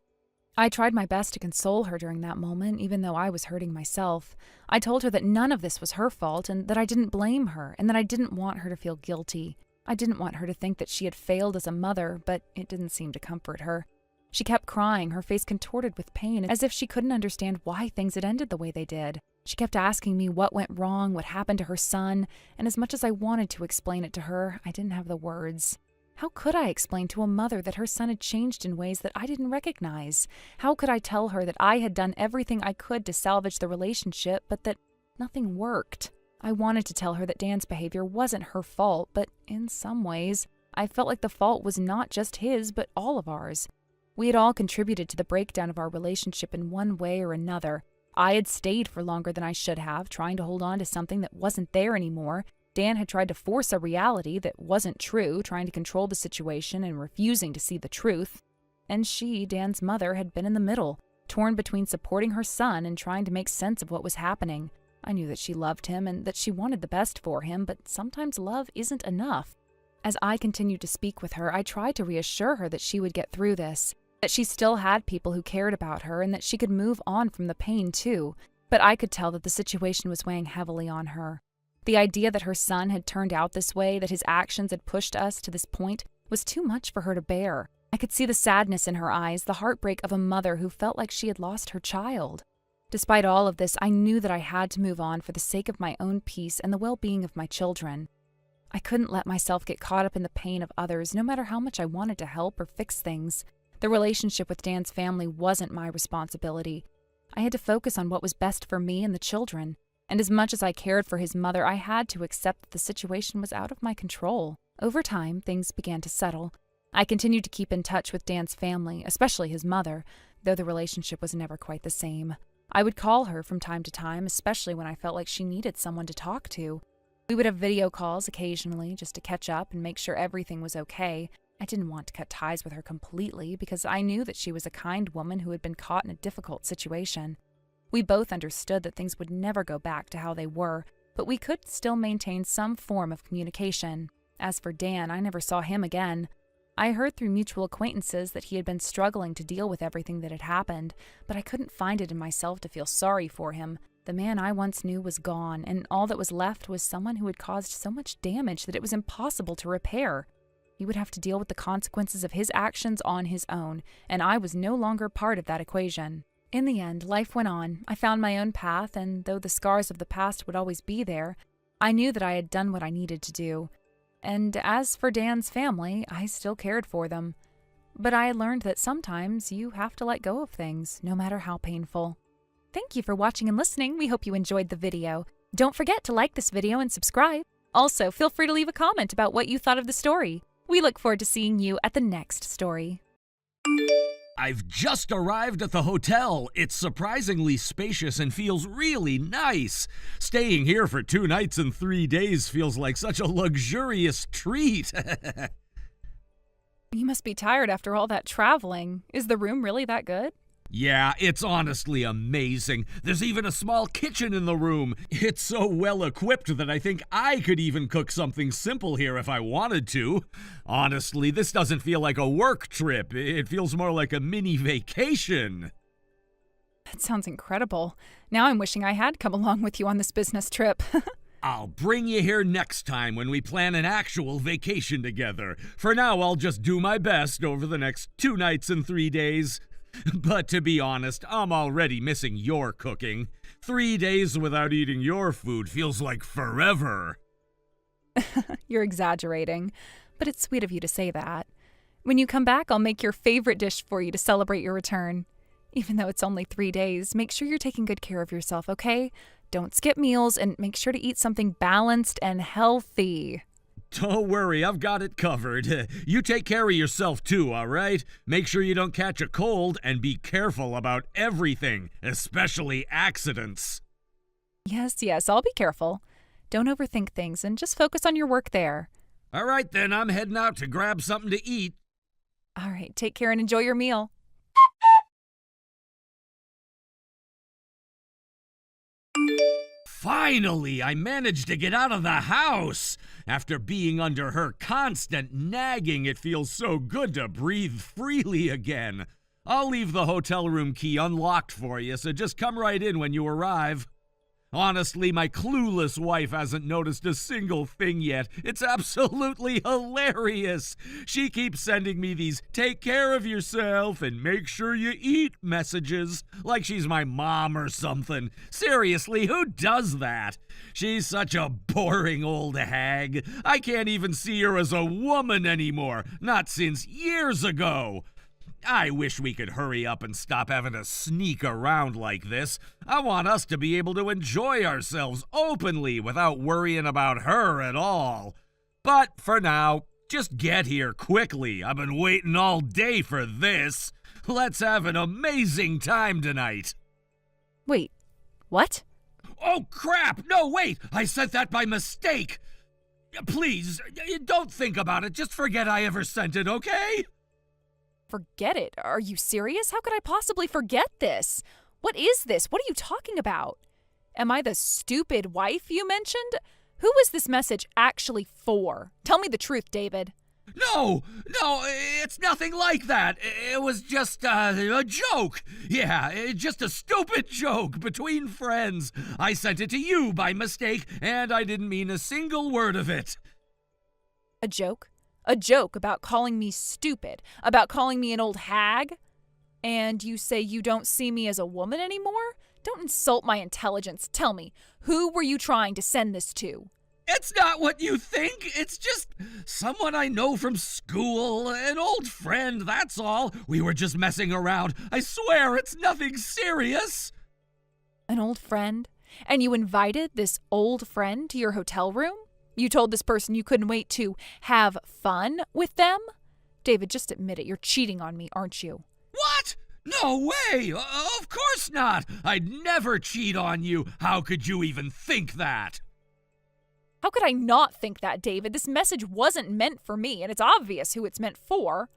I tried my best to console her during that moment, even though I was hurting myself. I told her that none of this was her fault and that I didn't blame her and that I didn't want her to feel guilty. I didn't want her to think that she had failed as a mother, but it didn't seem to comfort her. She kept crying, her face contorted with pain, as if she couldn't understand why things had ended the way they did. She kept asking me what went wrong, what happened to her son, and as much as I wanted to explain it to her, I didn't have the words. How could I explain to a mother that her son had changed in ways that I didn't recognize? How could I tell her that I had done everything I could to salvage the relationship, but that nothing worked? I wanted to tell her that Dan's behavior wasn't her fault, but in some ways, I felt like the fault was not just his, but all of ours. We had all contributed to the breakdown of our relationship in one way or another. I had stayed for longer than I should have, trying to hold on to something that wasn't there anymore. Dan had tried to force a reality that wasn't true, trying to control the situation and refusing to see the truth. And she, Dan's mother, had been in the middle, torn between supporting her son and trying to make sense of what was happening. I knew that she loved him and that she wanted the best for him, but sometimes love isn't enough. As I continued to speak with her, I tried to reassure her that she would get through this, that she still had people who cared about her and that she could move on from the pain too, but I could tell that the situation was weighing heavily on her. The idea that her son had turned out this way, that his actions had pushed us to this point, was too much for her to bear. I could see the sadness in her eyes, the heartbreak of a mother who felt like she had lost her child. Despite all of this, I knew that I had to move on for the sake of my own peace and the well-being of my children. I couldn't let myself get caught up in the pain of others, no matter how much I wanted to help or fix things. The relationship with Dan's family wasn't my responsibility. I had to focus on what was best for me and the children, and as much as I cared for his mother, I had to accept that the situation was out of my control. Over time, things began to settle. I continued to keep in touch with Dan's family, especially his mother, though the relationship was never quite the same. I would call her from time to time, especially when I felt like she needed someone to talk to. We would have video calls occasionally just to catch up and make sure everything was okay. I didn't want to cut ties with her completely because I knew that she was a kind woman who had been caught in a difficult situation. We both understood that things would never go back to how they were, but we could still maintain some form of communication. As for Dan, I never saw him again. I heard through mutual acquaintances that he had been struggling to deal with everything that had happened, but I couldn't find it in myself to feel sorry for him. The man I once knew was gone, and all that was left was someone who had caused so much damage that it was impossible to repair. He would have to deal with the consequences of his actions on his own, and I was no longer part of that equation. In the end, life went on. I found my own path, and though the scars of the past would always be there, I knew that I had done what I needed to do. And as for Dan's family, I still cared for them. But I had learned that sometimes you have to let go of things, no matter how painful. Thank you for watching and listening. We hope you enjoyed the video. Don't forget to like this video and subscribe. Also, feel free to leave a comment about what you thought of the story. We look forward to seeing you at the next story. I've just arrived at the hotel. It's surprisingly spacious and feels really nice. Staying here for 2 nights and 3 days feels like such a luxurious treat. You must be tired after all that traveling. Is the room really that good? Yeah, it's honestly amazing. There's even a small kitchen in the room. It's so well equipped that I think I could even cook something simple here if I wanted to. Honestly, this doesn't feel like a work trip. It feels more like a mini vacation. That sounds incredible. Now I'm wishing I had come along with you on this business trip. I'll bring you here next time when we plan an actual vacation together. For now, I'll just do my best over the next 2 nights and 3 days. But to be honest, I'm already missing your cooking. 3 days without eating your food feels like forever. You're exaggerating, but it's sweet of you to say that. When you come back, I'll make your favorite dish for you to celebrate your return. Even though it's only 3 days, make sure you're taking good care of yourself, okay? Don't skip meals and make sure to eat something balanced and healthy. Don't worry, I've got it covered. You take care of yourself too, all right? Make sure you don't catch a cold and be careful about everything, especially accidents. Yes, I'll be careful. Don't overthink things and just focus on your work there. All right then, I'm heading out to grab something to eat. All right, take care and enjoy your meal. Finally, I managed to get out of the house. After being under her constant nagging, it feels so good to breathe freely again. I'll leave the hotel room key unlocked for you, so just come right in when you arrive. Honestly, my clueless wife hasn't noticed a single thing yet. It's absolutely hilarious. She keeps sending me these take care of yourself and make sure you eat messages, like she's my mom or something. Seriously, who does that? She's such a boring old hag. I can't even see her as a woman anymore, not since years ago. I wish we could hurry up and stop having to sneak around like this. I want us to be able to enjoy ourselves openly without worrying about her at all. But for now, just get here quickly. I've been waiting all day for this. Let's have an amazing time tonight. Wait, what? Oh, crap! No, wait! I sent that by mistake! Please, don't think about it. Just forget I ever sent it, okay? Forget it. Are you serious? How could I possibly forget this? What is this? What are you talking about? Am I the stupid wife you mentioned? Who was this message actually for? Tell me the truth, David. No, it's nothing like that. It was just a joke. Yeah, just a stupid joke between friends. I sent it to you by mistake, and I didn't mean a single word of it. A joke? A joke about calling me stupid, about calling me an old hag? And you say you don't see me as a woman anymore? Don't insult my intelligence. Tell me, who were you trying to send this to? It's not what you think. It's just someone I know from school, an old friend, that's all. We were just messing around. I swear it's nothing serious. An old friend? And you invited this old friend to your hotel room? You told this person you couldn't wait to have fun with them? David, just admit it. You're cheating on me, aren't you? What? No way! Of course not! I'd never cheat on you. How could you even think that? How could I not think that, David? This message wasn't meant for me, and it's obvious who it's meant for.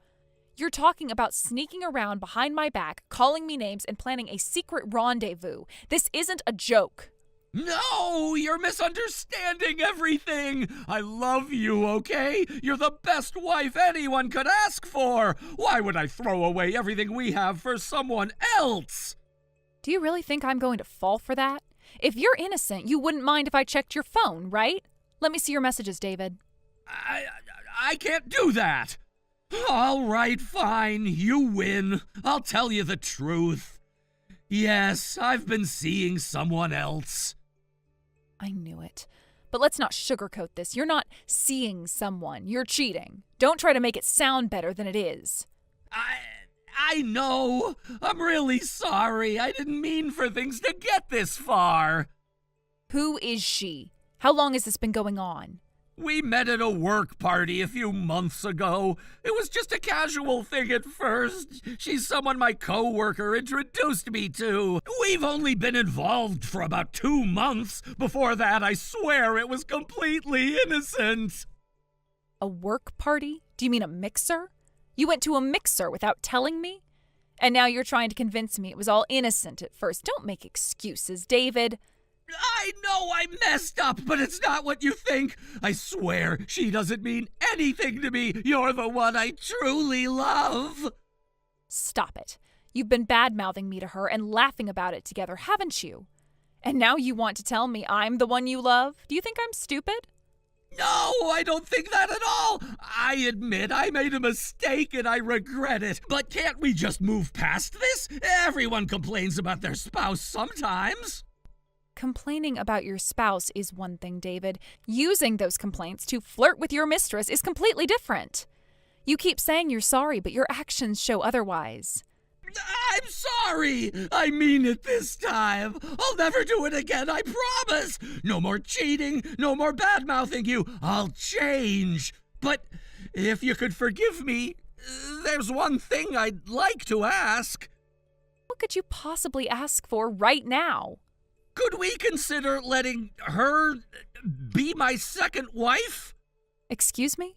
You're talking about sneaking around behind my back, calling me names, and planning a secret rendezvous. This isn't a joke. No, you're misunderstanding everything. I love you, okay? You're the best wife anyone could ask for. Why would I throw away everything we have for someone else? Do you really think I'm going to fall for that? If you're innocent, you wouldn't mind if I checked your phone, right? Let me see your messages, David. I can't do that. All right, fine. You win. I'll tell you the truth. Yes, I've been seeing someone else. I knew it. But let's not sugarcoat this. You're not seeing someone. You're cheating. Don't try to make it sound better than it is. I know. I'm really sorry. I didn't mean for things to get this far. Who is she? How long has this been going on? We met at a work party a few months ago. It was just a casual thing at first. She's someone my coworker introduced me to. We've only been involved for about 2 months. Before that, I swear it was completely innocent. A work party? Do you mean a mixer? You went to a mixer without telling me? And now you're trying to convince me it was all innocent at first. Don't make excuses, David. I know I messed up, but it's not what you think. I swear she doesn't mean anything to me. You're the one I truly love. Stop it. You've been bad-mouthing me to her and laughing about it together, haven't you? And now you want to tell me I'm the one you love? Do you think I'm stupid? No, I don't think that at all. I admit I made a mistake and I regret it. But can't we just move past this? Everyone complains about their spouse sometimes. Complaining about your spouse is one thing, David. Using those complaints to flirt with your mistress is completely different. You keep saying you're sorry, but your actions show otherwise. I'm sorry. I mean it this time. I'll never do it again, I promise. No more cheating, no more bad-mouthing you. I'll change. But if you could forgive me, there's one thing I'd like to ask. What could you possibly ask for right now? Could we consider letting her be my second wife? Excuse me?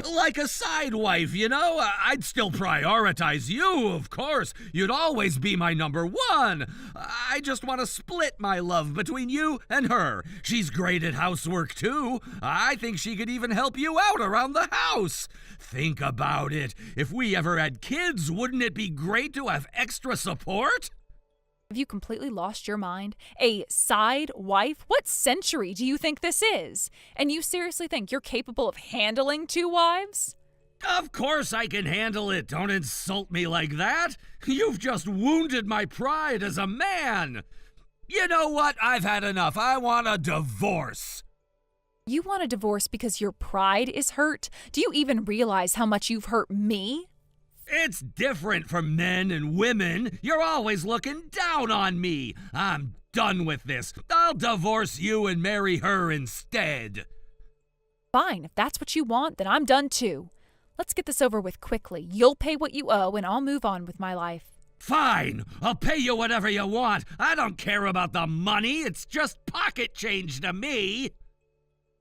Like a side wife, you know? I'd still prioritize you, of course. You'd always be my number one. I just want to split my love between you and her. She's great at housework, too. I think she could even help you out around the house. Think about it. If we ever had kids, wouldn't it be great to have extra support? Have you completely lost your mind? A side wife? What century do you think this is? And you seriously think you're capable of handling 2 wives? Of course I can handle it. Don't insult me like that. You've just wounded my pride as a man. You know what? I've had enough. I want a divorce. You want a divorce because your pride is hurt? Do you even realize how much you've hurt me? It's different for men and women. You're always looking down on me. I'm done with this. I'll divorce you and marry her instead. Fine, if that's what you want, then I'm done too. Let's get this over with quickly. You'll pay what you owe and I'll move on with my life. Fine. I'll pay you whatever you want. I don't care about the money. It's just pocket change to me.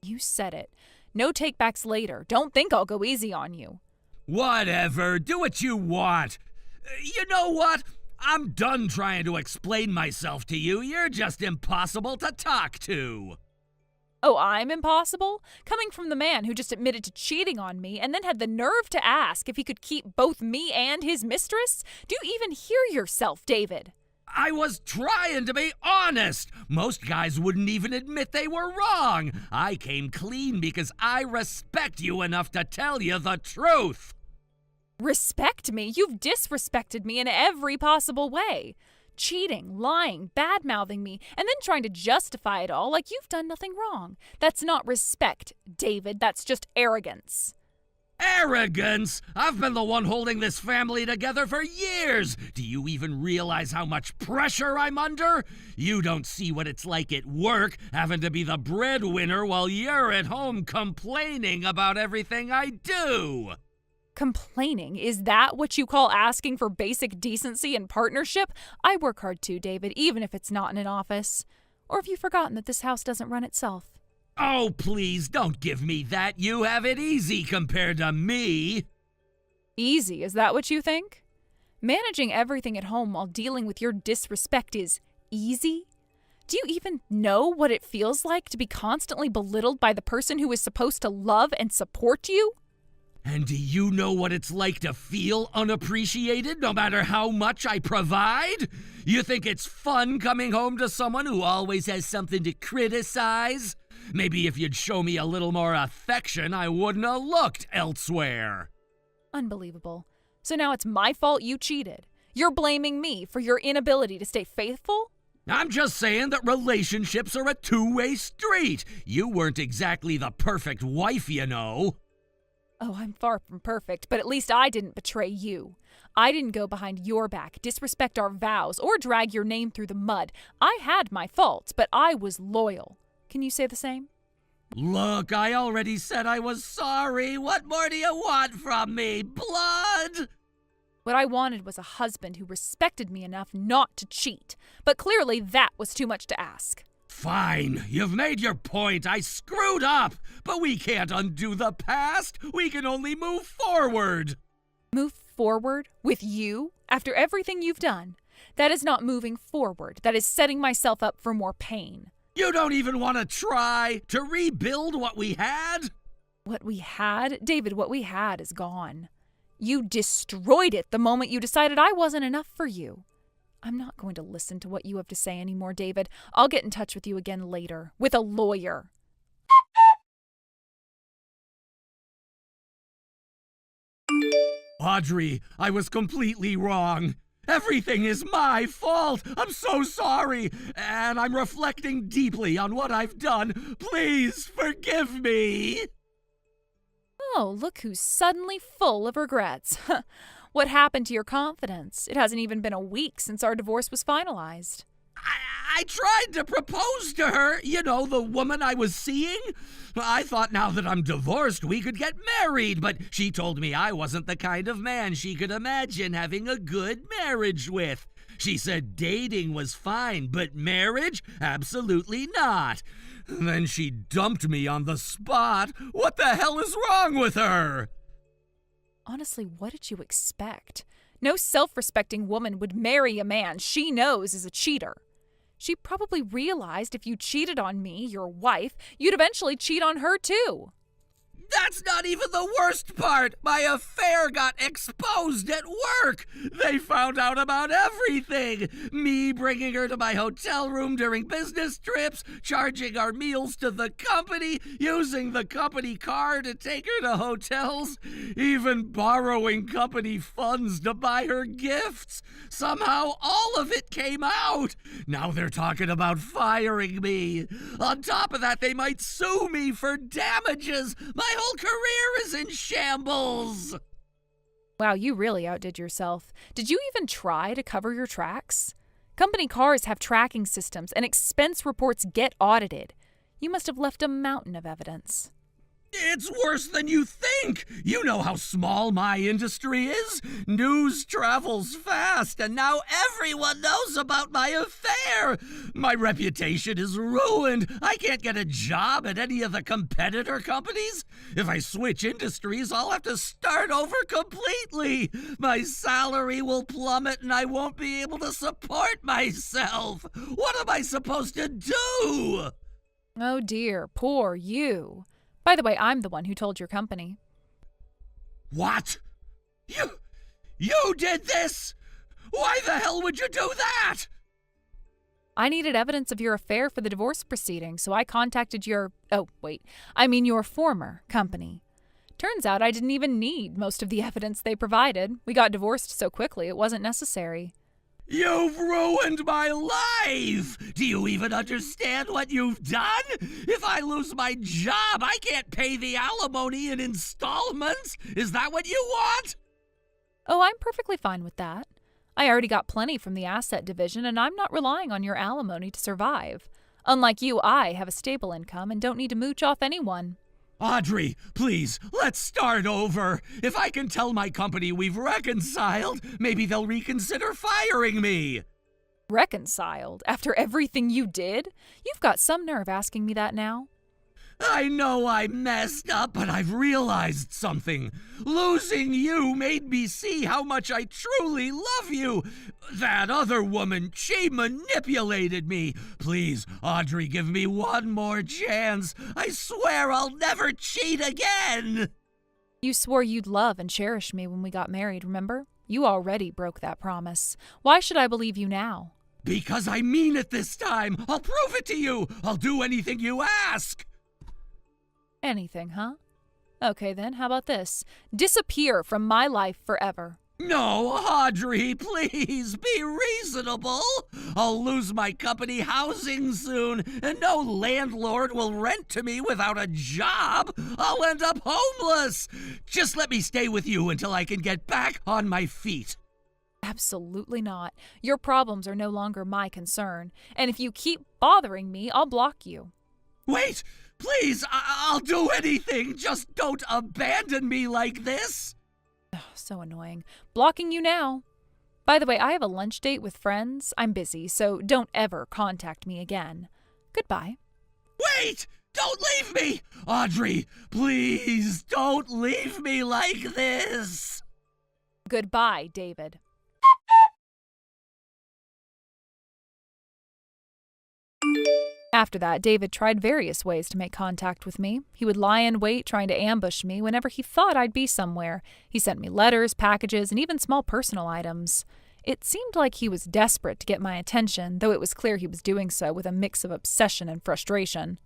You said it. No takebacks later. Don't think I'll go easy on you. Whatever, do what you want. You know what? I'm done trying to explain myself to you. You're just impossible to talk to. Oh, I'm impossible? Coming from the man who just admitted to cheating on me and then had the nerve to ask if he could keep both me and his mistress? Do you even hear yourself, David? I was trying to be honest. Most guys wouldn't even admit they were wrong. I came clean because I respect you enough to tell you the truth. Respect me? You've disrespected me in every possible way. Cheating, lying, bad-mouthing me, and then trying to justify it all like you've done nothing wrong. That's not respect, David. That's just arrogance. Arrogance? I've been the one holding this family together for years. Do you even realize how much pressure I'm under? You don't see what it's like at work, having to be the breadwinner while you're at home complaining about everything I do. Complaining? Is that what you call asking for basic decency and partnership? I work hard too, David, even if it's not in an office. Or have you forgotten that this house doesn't run itself? Oh, please, don't give me that. You have it easy compared to me. Easy, is that what you think? Managing everything at home while dealing with your disrespect is easy? Do you even know what it feels like to be constantly belittled by the person who is supposed to love and support you? And do you know what it's like to feel unappreciated no matter how much I provide? You think it's fun coming home to someone who always has something to criticize? Maybe if you'd show me a little more affection, I wouldn't have looked elsewhere. Unbelievable. So now it's my fault you cheated. You're blaming me for your inability to stay faithful? I'm just saying that relationships are a two-way street. You weren't exactly the perfect wife, you know. Oh, I'm far from perfect, but at least I didn't betray you. I didn't go behind your back, disrespect our vows, or drag your name through the mud. I had my faults, but I was loyal. Can you say the same? Look, I already said I was sorry. What more do you want from me? Blood? What I wanted was a husband who respected me enough not to cheat, but clearly that was too much to ask. Fine, you've made your point. I screwed up, but we can't undo the past. We can only move forward. Move forward? With you? After everything you've done? That is not moving forward. That is setting myself up for more pain. You don't even want to try to rebuild what we had? What we had? David, what we had is gone. You destroyed it the moment you decided I wasn't enough for you. I'm not going to listen to what you have to say anymore, David. I'll get in touch with you again later, with a lawyer. Audrey, I was completely wrong. Everything is my fault. I'm so sorry. And I'm reflecting deeply on what I've done. Please forgive me. Oh, look who's suddenly full of regrets. What happened to your confidence? It hasn't even been a week since our divorce was finalized. I tried to propose to her, you know, the woman I was seeing. I thought now that I'm divorced, we could get married, but she told me I wasn't the kind of man she could imagine having a good marriage with. She said dating was fine, but marriage? Absolutely not. Then she dumped me on the spot. What the hell is wrong with her? Honestly, what did you expect? No self-respecting woman would marry a man she knows is a cheater. She probably realized if you cheated on me, your wife, you'd eventually cheat on her too. That's not even the worst part. My affair got exposed at work. They found out about everything. Me bringing her to my hotel room during business trips, charging our meals to the company, using the company car to take her to hotels, even borrowing company funds to buy her gifts. Somehow all of it came out. Now they're talking about firing me. On top of that, they might sue me for damages. My whole career is in shambles. Wow, you really outdid yourself. Did you even try to cover your tracks? Company cars have tracking systems and expense reports get audited. You must have left a mountain of evidence. It's worse than you think. You know how small my industry is. News travels fast, and now everyone knows about my affair. My reputation is ruined. I can't get a job at any of the competitor companies. If I switch industries, I'll have to start over completely. My salary will plummet, and I won't be able to support myself. What am I supposed to do? Oh dear, poor you. By the way, I'm the one who told your company. What? You did this? Why the hell would you do that? I needed evidence of your affair for the divorce proceeding, so I contacted your former company. Turns out I didn't even need most of the evidence they provided. We got divorced so quickly it wasn't necessary. You've ruined my life! Do you even understand what you've done? If I lose my job, I can't pay the alimony in installments. Is that what you want? Oh, I'm perfectly fine with that. I already got plenty from the asset division, and I'm not relying on your alimony to survive. Unlike you, I have a stable income and don't need to mooch off anyone. Audrey, please, let's start over. If I can tell my company we've reconciled, maybe they'll reconsider firing me. Reconciled? After everything you did? You've got some nerve asking me that now. I know I messed up, but I've realized something. Losing you made me see how much I truly love you. That other woman, she manipulated me. Please, Audrey, give me one more chance. I swear I'll never cheat again. You swore you'd love and cherish me when we got married, remember? You already broke that promise. Why should I believe you now? Because I mean it this time. I'll prove it to you. I'll do anything you ask. Anything, huh? Okay then, how about this? Disappear from my life forever. No, Audrey, please, be reasonable. I'll lose my company housing soon, and no landlord will rent to me without a job. I'll end up homeless. Just let me stay with you until I can get back on my feet. Absolutely not. Your problems are no longer my concern, and if you keep bothering me, I'll block you. Wait! Please, I'll do anything. Just don't abandon me like this. Oh, so annoying. Blocking you now. By the way, I have a lunch date with friends. I'm busy, so don't ever contact me again. Goodbye. Wait! Don't leave me! Audrey, please don't leave me like this. Goodbye, David. After that, David tried various ways to make contact with me. He would lie in wait trying to ambush me whenever he thought I'd be somewhere. He sent me letters, packages, and even small personal items. It seemed like he was desperate to get my attention, though it was clear he was doing so with a mix of obsession and frustration.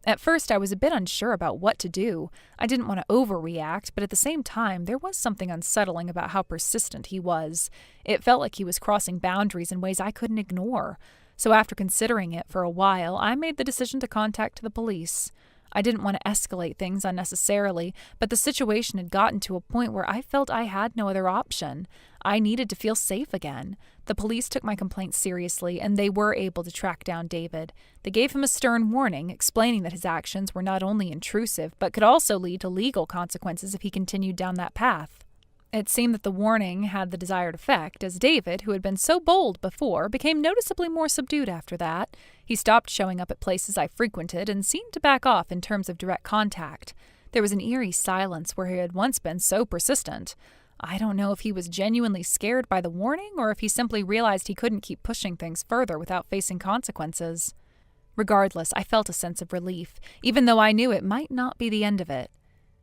At first, I was a bit unsure about what to do. I didn't want to overreact, but at the same time, there was something unsettling about how persistent he was. It felt like he was crossing boundaries in ways I couldn't ignore. So after considering it for a while, I made the decision to contact the police. I didn't want to escalate things unnecessarily, but the situation had gotten to a point where I felt I had no other option. I needed to feel safe again. The police took my complaint seriously, and they were able to track down David. They gave him a stern warning, explaining that his actions were not only intrusive, but could also lead to legal consequences if he continued down that path. It seemed that the warning had the desired effect, as David, who had been so bold before, became noticeably more subdued after that. He stopped showing up at places I frequented and seemed to back off in terms of direct contact. There was an eerie silence where he had once been so persistent. I don't know if he was genuinely scared by the warning or if he simply realized he couldn't keep pushing things further without facing consequences. Regardless, I felt a sense of relief, even though I knew it might not be the end of it.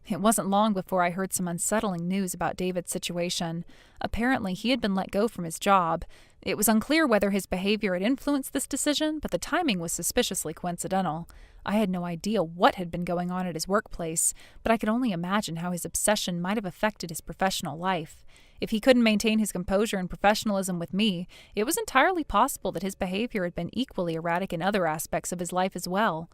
It wasn't long before I heard some unsettling news about David's situation. Apparently, he had been let go from his job. It was unclear whether his behavior had influenced this decision, but the timing was suspiciously coincidental. I had no idea what had been going on at his workplace, but I could only imagine how his obsession might have affected his professional life. If he couldn't maintain his composure and professionalism with me, it was entirely possible that his behavior had been equally erratic in other aspects of his life as well.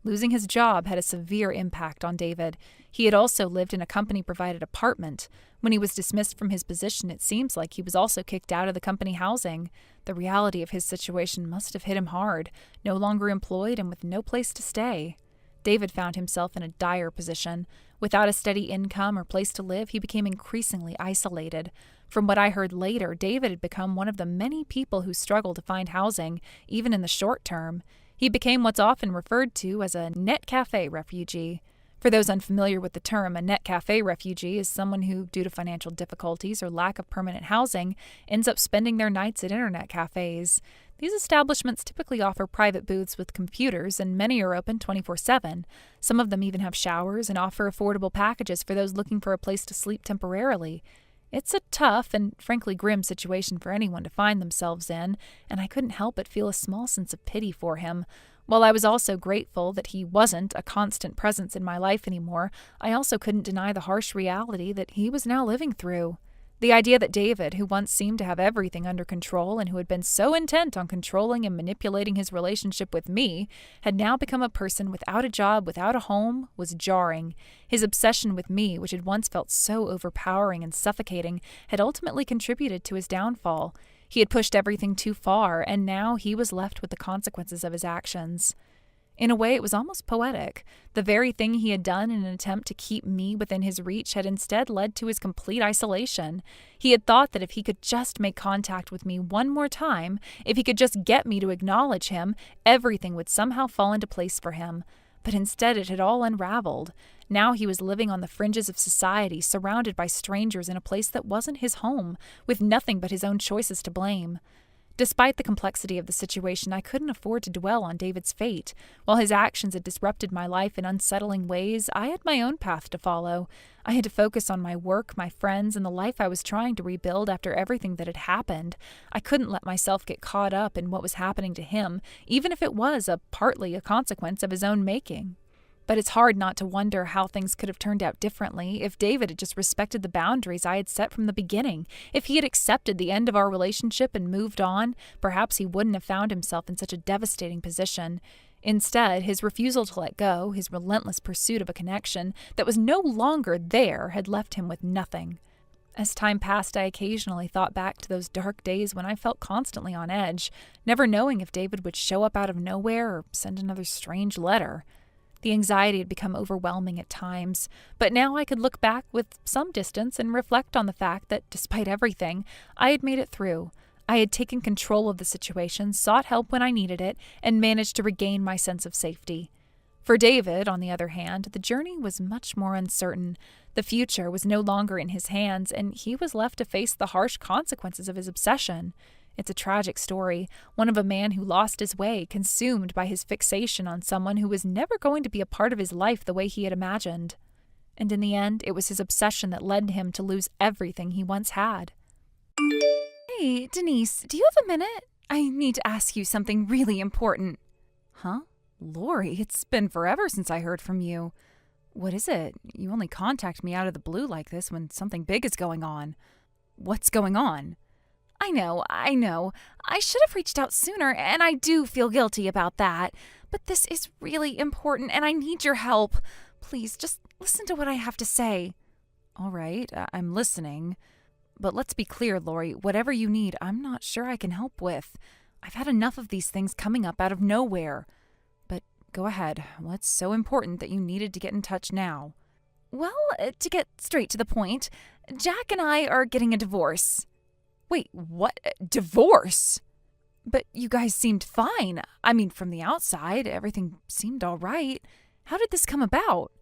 Losing his job had a severe impact on David. He had also lived in a company-provided apartment. When he was dismissed from his position, it seems like he was also kicked out of the company housing. The reality of his situation must have hit him hard, no longer employed and with no place to stay. David found himself in a dire position. Without a steady income or place to live, he became increasingly isolated. From what I heard later, David had become one of the many people who struggle to find housing, even in the short term. He became what's often referred to as a net cafe refugee. For those unfamiliar with the term, a net cafe refugee is someone who, due to financial difficulties or lack of permanent housing, ends up spending their nights at internet cafes. These establishments typically offer private booths with computers, and many are open 24/7. Some of them even have showers and offer affordable packages for those looking for a place to sleep temporarily. It's a tough and frankly grim situation for anyone to find themselves in, and I couldn't help but feel a small sense of pity for him. While I was also grateful that he wasn't a constant presence in my life anymore, I also couldn't deny the harsh reality that he was now living through. The idea that David, who once seemed to have everything under control and who had been so intent on controlling and manipulating his relationship with me, had now become a person without a job, without a home, was jarring. His obsession with me, which had once felt so overpowering and suffocating, had ultimately contributed to his downfall. He had pushed everything too far, and now he was left with the consequences of his actions. In a way, it was almost poetic. The very thing he had done in an attempt to keep me within his reach had instead led to his complete isolation. He had thought that if he could just make contact with me one more time, if he could just get me to acknowledge him, everything would somehow fall into place for him. But instead it had all unraveled. Now he was living on the fringes of society, surrounded by strangers in a place that wasn't his home, with nothing but his own choices to blame. Despite the complexity of the situation, I couldn't afford to dwell on David's fate. While his actions had disrupted my life in unsettling ways, I had my own path to follow. I had to focus on my work, my friends, and the life I was trying to rebuild after everything that had happened. I couldn't let myself get caught up in what was happening to him, even if it was partly a consequence of his own making. But it's hard not to wonder how things could have turned out differently if David had just respected the boundaries I had set from the beginning. If he had accepted the end of our relationship and moved on, perhaps he wouldn't have found himself in such a devastating position. Instead, his refusal to let go, his relentless pursuit of a connection that was no longer there, had left him with nothing. As time passed, I occasionally thought back to those dark days when I felt constantly on edge, never knowing if David would show up out of nowhere or send another strange letter. The anxiety had become overwhelming at times, but now I could look back with some distance and reflect on the fact that, despite everything, I had made it through. I had taken control of the situation, sought help when I needed it, and managed to regain my sense of safety. For David, on the other hand, the journey was much more uncertain. The future was no longer in his hands, and he was left to face the harsh consequences of his obsession. It's a tragic story, one of a man who lost his way, consumed by his fixation on someone who was never going to be a part of his life the way he had imagined. And in the end, it was his obsession that led him to lose everything he once had. Hey, Denise, do you have a minute? I need to ask you something really important. Huh? Lori, it's been forever since I heard from you. What is it? You only contact me out of the blue like this when something big is going on. What's going on? I know. I should have reached out sooner, and I do feel guilty about that. But this is really important, and I need your help. Please, just listen to what I have to say. All right, I'm listening. But let's be clear, Lori, whatever you need, I'm not sure I can help with. I've had enough of these things coming up out of nowhere. But go ahead. What's so important that you needed to get in touch now? Well, to get straight to the point, Jack and I are getting a divorce. Wait, what? Divorce? But you guys seemed fine. I mean, from the outside, everything seemed all right. How did this come about?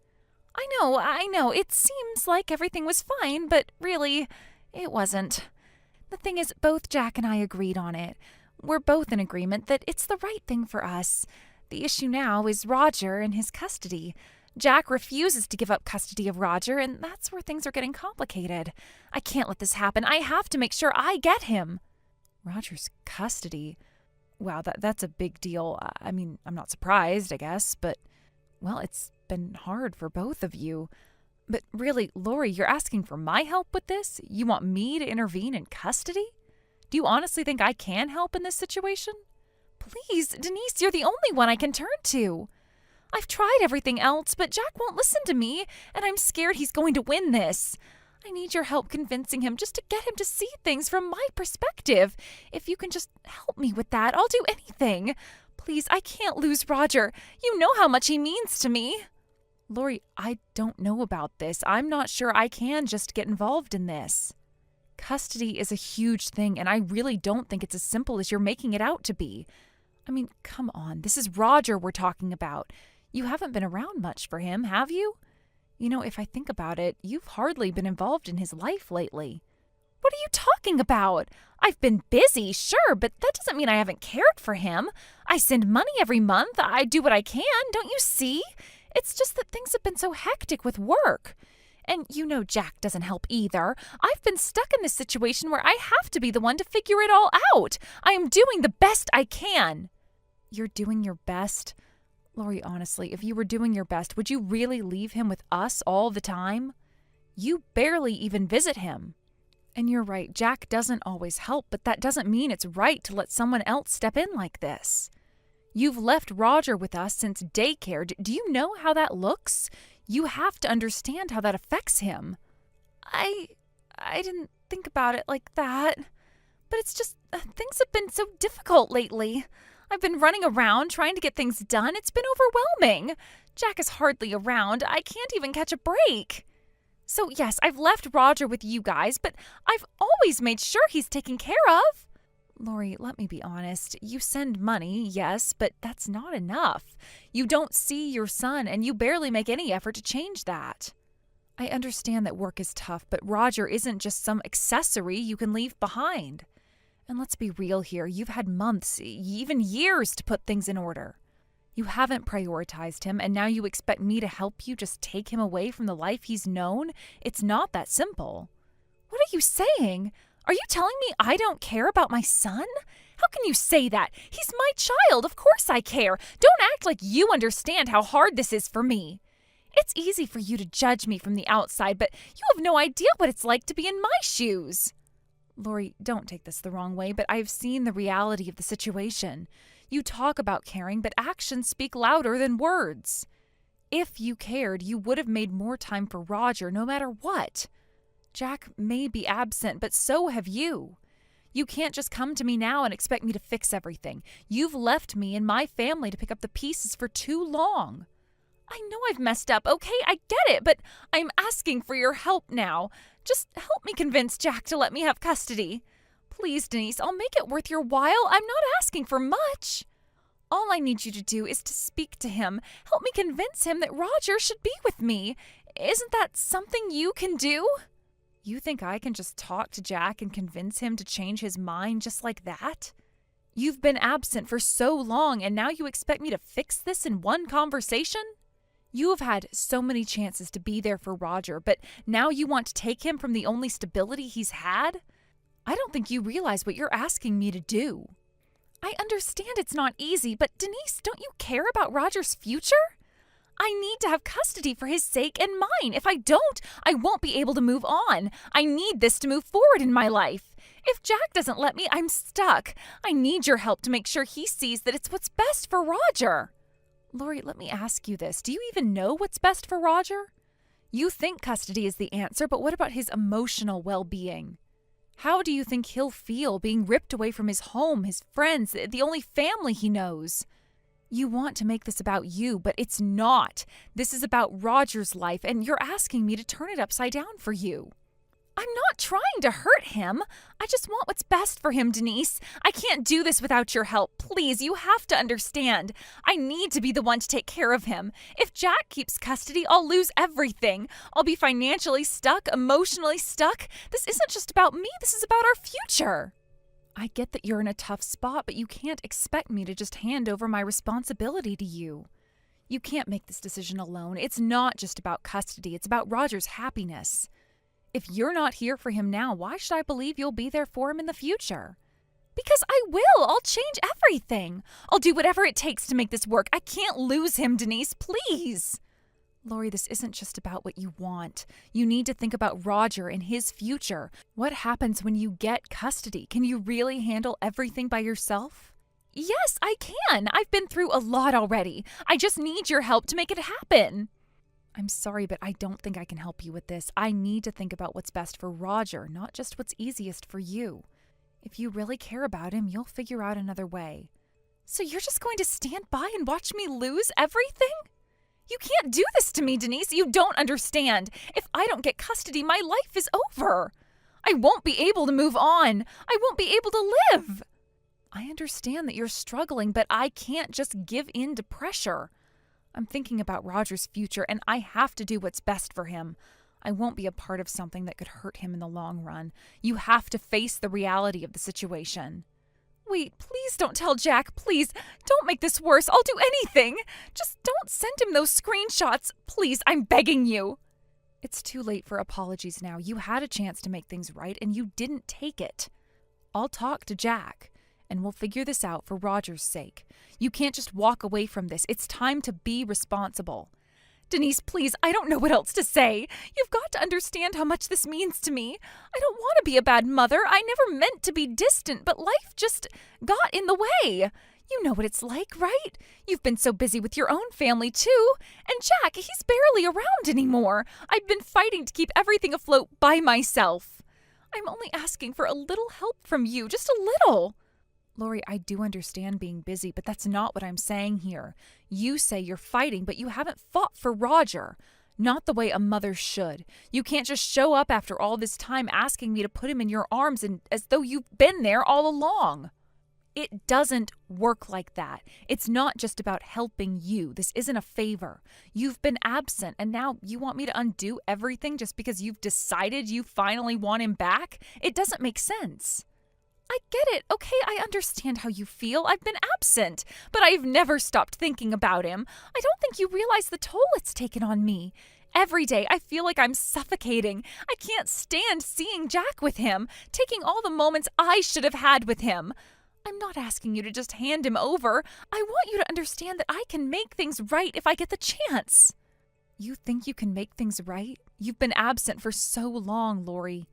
I know. It seems like everything was fine, but really, it wasn't. The thing is, both Jack and I agreed on it. We're both in agreement that it's the right thing for us. The issue now is Roger and his custody. Jack refuses to give up custody of Roger, and that's where things are getting complicated. I can't let this happen. I have to make sure I get him. Roger's custody? Wow, that's a big deal. I mean, I'm not surprised, I guess, but, well, it's been hard for both of you. But really, Lori, you're asking for my help with this? You want me to intervene in custody? Do you honestly think I can help in this situation? Please, Denise, you're the only one I can turn to. I've tried everything else, but Jack won't listen to me, and I'm scared he's going to win this. I need your help convincing him just to get him to see things from my perspective. If you can just help me with that, I'll do anything. Please, I can't lose Roger. You know how much he means to me. Lori, I don't know about this. I'm not sure I can just get involved in this. Custody is a huge thing, and I really don't think it's as simple as you're making it out to be. I mean, come on. This is Roger we're talking about. You haven't been around much for him, have you? You know, if I think about it, you've hardly been involved in his life lately. What are you talking about? I've been busy, sure, but that doesn't mean I haven't cared for him. I send money every month. I do what I can, don't you see? It's just that things have been so hectic with work. And you know Jack doesn't help either. I've been stuck in this situation where I have to be the one to figure it all out. I am doing the best I can. You're doing your best? Lori, honestly, if you were doing your best, would you really leave him with us all the time? You barely even visit him. And you're right, Jack doesn't always help, but that doesn't mean it's right to let someone else step in like this. You've left Roger with us since daycare. Do you know how that looks? You have to understand how that affects him. I didn't think about it like that. But it's just, things have been so difficult lately. I've been running around trying to get things done. It's been overwhelming. Jack is hardly around. I can't even catch a break. So yes, I've left Roger with you guys, but I've always made sure he's taken care of. Lori, let me be honest. You send money, yes, but that's not enough. You don't see your son, and you barely make any effort to change that. I understand that work is tough, but Roger isn't just some accessory you can leave behind. And let's be real here. You've had months, even years to put things in order. You haven't prioritized him, and now you expect me to help you just take him away from the life he's known? It's not that simple. What are you saying? Are you telling me I don't care about my son? How can you say that? He's my child. Of course I care. Don't act like you understand how hard this is for me. It's easy for you to judge me from the outside, but you have no idea what it's like to be in my shoes. Lori, don't take this the wrong way, but I've seen the reality of the situation. You talk about caring, but actions speak louder than words. If you cared, you would have made more time for Roger no matter what. Jack may be absent, but so have you. You can't just come to me now and expect me to fix everything. You've left me and my family to pick up the pieces for too long. I know I've messed up, okay? I get it, but I'm asking for your help now. Just help me convince Jack to let me have custody. Please, Denise, I'll make it worth your while. I'm not asking for much. All I need you to do is to speak to him. Help me convince him that Roger should be with me. Isn't that something you can do? You think I can just talk to Jack and convince him to change his mind just like that? You've been absent for so long, and now you expect me to fix this in one conversation? You have had so many chances to be there for Roger, but now you want to take him from the only stability he's had? I don't think you realize what you're asking me to do. I understand it's not easy, but Denise, don't you care about Roger's future? I need to have custody for his sake and mine. If I don't, I won't be able to move on. I need this to move forward in my life. If Jack doesn't let me, I'm stuck. I need your help to make sure he sees that it's what's best for Roger. Lori, let me ask you this. Do you even know what's best for Roger? You think custody is the answer, but what about his emotional well-being? How do you think he'll feel being ripped away from his home, his friends, the only family he knows? You want to make this about you, but it's not. This is about Roger's life, and you're asking me to turn it upside down for you. I'm not trying to hurt him. I just want what's best for him, Denise. I can't do this without your help. Please, you have to understand. I need to be the one to take care of him. If Jack keeps custody, I'll lose everything. I'll be financially stuck, emotionally stuck. This isn't just about me. This is about our future. I get that you're in a tough spot, but you can't expect me to just hand over my responsibility to you. You can't make this decision alone. It's not just about custody. It's about Roger's happiness. If you're not here for him now, why should I believe you'll be there for him in the future? Because I will. I'll change everything. I'll do whatever it takes to make this work. I can't lose him, Denise. Please. Lori, this isn't just about what you want. You need to think about Roger and his future. What happens when you get custody? Can you really handle everything by yourself? Yes, I can. I've been through a lot already. I just need your help to make it happen. I'm sorry, but I don't think I can help you with this. I need to think about what's best for Roger, not just what's easiest for you. If you really care about him, you'll figure out another way. So you're just going to stand by and watch me lose everything? You can't do this to me, Denise. You don't understand. If I don't get custody, my life is over. I won't be able to move on. I won't be able to live. I understand that you're struggling, but I can't just give in to pressure. I'm thinking about Roger's future, and I have to do what's best for him. I won't be a part of something that could hurt him in the long run. You have to face the reality of the situation. Wait, please don't tell Jack. Please, don't make this worse. I'll do anything. Just don't send him those screenshots. Please, I'm begging you. It's too late for apologies now. You had a chance to make things right, and you didn't take it. I'll talk to Jack, and we'll figure this out for Roger's sake. You can't just walk away from this. It's time to be responsible. Denise, please, I don't know what else to say. You've got to understand how much this means to me. I don't want to be a bad mother. I never meant to be distant, but life just got in the way. You know what it's like, right? You've been so busy with your own family, too. And Jack, he's barely around anymore. I've been fighting to keep everything afloat by myself. I'm only asking for a little help from you, just a little. Lori, I do understand being busy, but that's not what I'm saying here. You say you're fighting, but you haven't fought for Roger. Not the way a mother should. You can't just show up after all this time asking me to put him in your arms and as though you've been there all along. It doesn't work like that. It's not just about helping you. This isn't a favor. You've been absent, and now you want me to undo everything just because you've decided you finally want him back? It doesn't make sense. I get it. Okay, I understand how you feel. I've been absent, but I've never stopped thinking about him. I don't think you realize the toll it's taken on me. Every day, I feel like I'm suffocating. I can't stand seeing Jack with him, taking all the moments I should have had with him. I'm not asking you to just hand him over. I want you to understand that I can make things right if I get the chance. You think you can make things right? You've been absent for so long, Lori.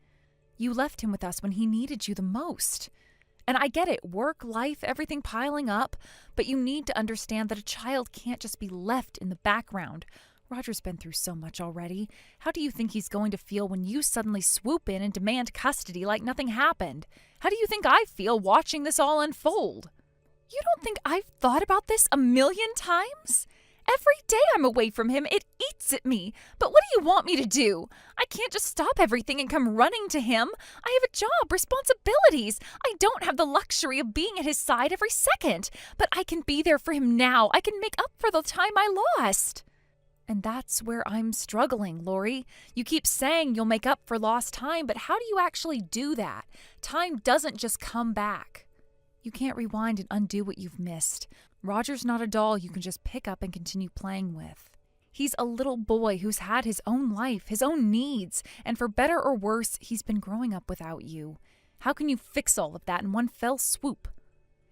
You left him with us when he needed you the most. And I get it, work, life, everything piling up, but you need to understand that a child can't just be left in the background. Roger's been through so much already. How do you think he's going to feel when you suddenly swoop in and demand custody like nothing happened? How do you think I feel watching this all unfold? You don't think I've thought about this a million times? Every day I'm away from him, it eats at me. But what do you want me to do? I can't just stop everything and come running to him. I have a job, responsibilities. I don't have the luxury of being at his side every second. But I can be there for him now. I can make up for the time I lost. And that's where I'm struggling, Lori. You keep saying you'll make up for lost time, but how do you actually do that? Time doesn't just come back. You can't rewind and undo what you've missed. Roger's not a doll you can just pick up and continue playing with. He's a little boy who's had his own life, his own needs, and for better or worse, he's been growing up without you. How can you fix all of that in one fell swoop?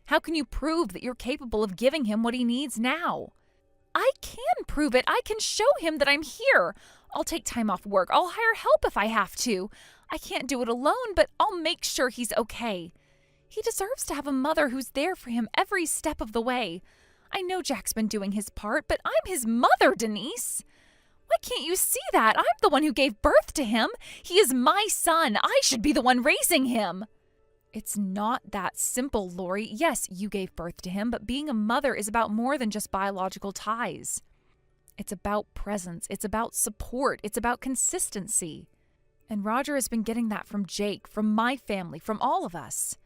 How can you prove that you're capable of giving him what he needs now? I can prove it. I can show him that I'm here. I'll take time off work. I'll hire help if I have to. I can't do it alone, but I'll make sure he's okay. He deserves to have a mother who's there for him every step of the way. I know Jack's been doing his part, but I'm his mother, Denise. Why can't you see that? I'm the one who gave birth to him. He is my son. I should be the one raising him. It's not that simple, Lori. Yes, you gave birth to him, but being a mother is about more than just biological ties. It's about presence. It's about support. It's about consistency. And Roger has been getting that from Jake, from my family, from all of us.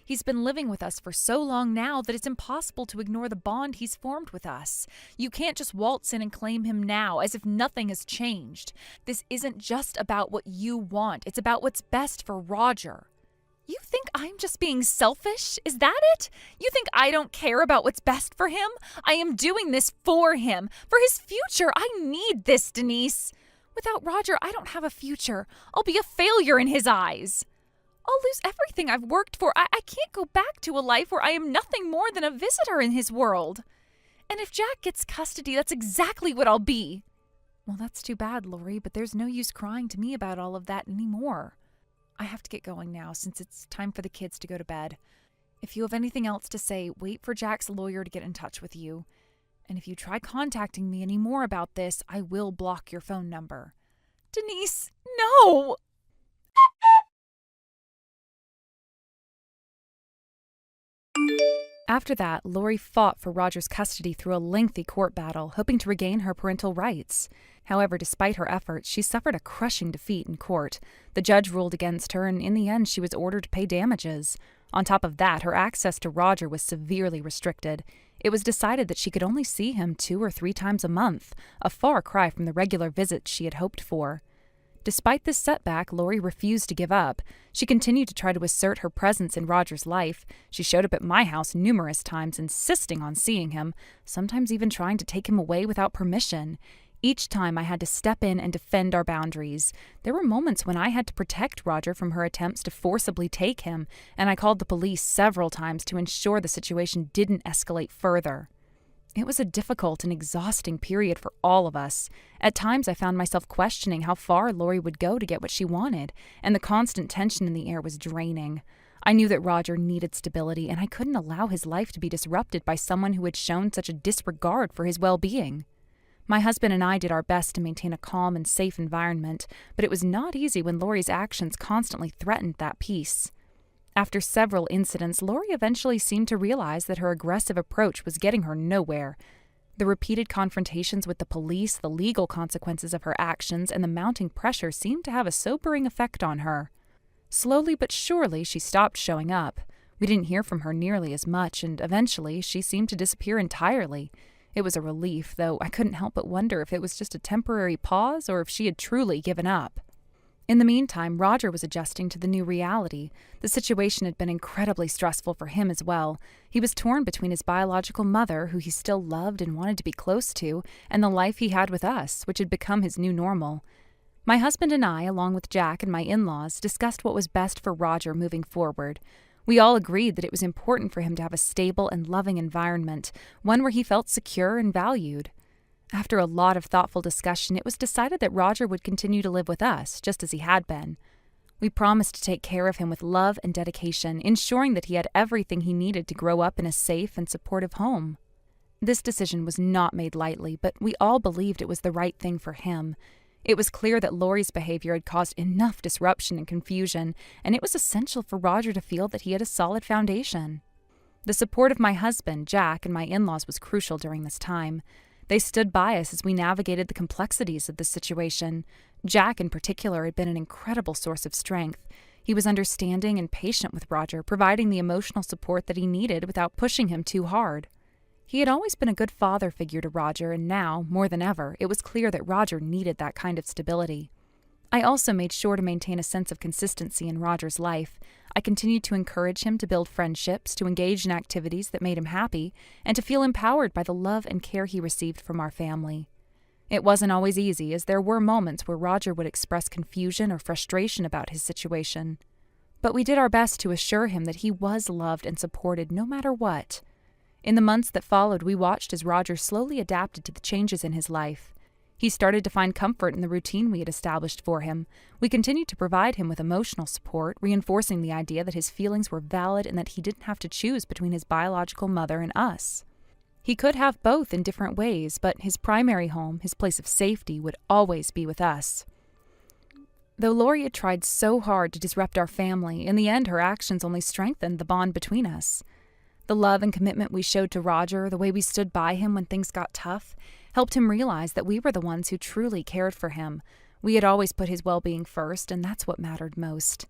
He's been living with us for so long now that it's impossible to ignore the bond he's formed with us. You can't just waltz in and claim him now as if nothing has changed. This isn't just about what you want. It's about what's best for Roger. You think I'm just being selfish? Is that it? You think I don't care about what's best for him? I am doing this for him, for his future. I need this, Denise. Without Roger, I don't have a future. I'll be a failure in his eyes. I'll lose everything I've worked for. I can't go back to a life where I am nothing more than a visitor in his world. And if Jack gets custody, that's exactly what I'll be. Well, that's too bad, Lori, but there's no use crying to me about all of that anymore. I have to get going now since it's time for the kids to go to bed. If you have anything else to say, wait for Jack's lawyer to get in touch with you. And if you try contacting me any more about this, I will block your phone number. Denise, no! After that, Lori fought for Roger's custody through a lengthy court battle, hoping to regain her parental rights. However, despite her efforts, she suffered a crushing defeat in court. The judge ruled against her, and in the end, she was ordered to pay damages. On top of that, her access to Roger was severely restricted. It was decided that she could only see him 2 or 3 times a month, a far cry from the regular visits she had hoped for. Despite this setback, Lori refused to give up. She continued to try to assert her presence in Roger's life. She showed up at my house numerous times, insisting on seeing him, sometimes even trying to take him away without permission. Each time I had to step in and defend our boundaries. There were moments when I had to protect Roger from her attempts to forcibly take him, and I called the police several times to ensure the situation didn't escalate further. It was a difficult and exhausting period for all of us. At times I found myself questioning how far Lori would go to get what she wanted, and the constant tension in the air was draining. I knew that Roger needed stability, and I couldn't allow his life to be disrupted by someone who had shown such a disregard for his well-being. My husband and I did our best to maintain a calm and safe environment, but it was not easy when Lori's actions constantly threatened that peace. After several incidents, Lori eventually seemed to realize that her aggressive approach was getting her nowhere. The repeated confrontations with the police, the legal consequences of her actions, and the mounting pressure seemed to have a sobering effect on her. Slowly but surely, she stopped showing up. We didn't hear from her nearly as much, and eventually she seemed to disappear entirely. It was a relief, though I couldn't help but wonder if it was just a temporary pause or if she had truly given up. In the meantime, Roger was adjusting to the new reality. The situation had been incredibly stressful for him as well. He was torn between his biological mother, who he still loved and wanted to be close to, and the life he had with us, which had become his new normal. My husband and I, along with Jack and my in-laws, discussed what was best for Roger moving forward. We all agreed that it was important for him to have a stable and loving environment, one where he felt secure and valued. After a lot of thoughtful discussion, it was decided that Roger would continue to live with us, just as he had been. We promised to take care of him with love and dedication, ensuring that he had everything he needed to grow up in a safe and supportive home. This decision was not made lightly, but we all believed it was the right thing for him. It was clear that Lori's behavior had caused enough disruption and confusion, and it was essential for Roger to feel that he had a solid foundation. The support of my husband, Jack, and my in-laws was crucial during this time. They stood by us as we navigated the complexities of the situation. Jack, in particular, had been an incredible source of strength. He was understanding and patient with Roger, providing the emotional support that he needed without pushing him too hard. He had always been a good father figure to Roger, and now, more than ever, it was clear that Roger needed that kind of stability. I also made sure to maintain a sense of consistency in Roger's life. I continued to encourage him to build friendships, to engage in activities that made him happy, and to feel empowered by the love and care he received from our family. It wasn't always easy, as there were moments where Roger would express confusion or frustration about his situation. But we did our best to assure him that he was loved and supported no matter what. In the months that followed, we watched as Roger slowly adapted to the changes in his life. He started to find comfort in the routine we had established for him. We continued to provide him with emotional support, reinforcing the idea that his feelings were valid and that he didn't have to choose between his biological mother and us. He could have both in different ways, but his primary home, his place of safety, would always be with us. Though Lori had tried so hard to disrupt our family, in the end her actions only strengthened the bond between us. The love and commitment we showed to Roger, the way we stood by him when things got tough, helped him realize that we were the ones who truly cared for him. We had always put his well-being first, and that's what mattered most.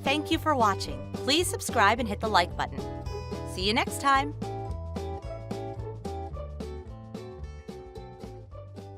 Thank you for watching. Please subscribe and hit the like button. See you next time.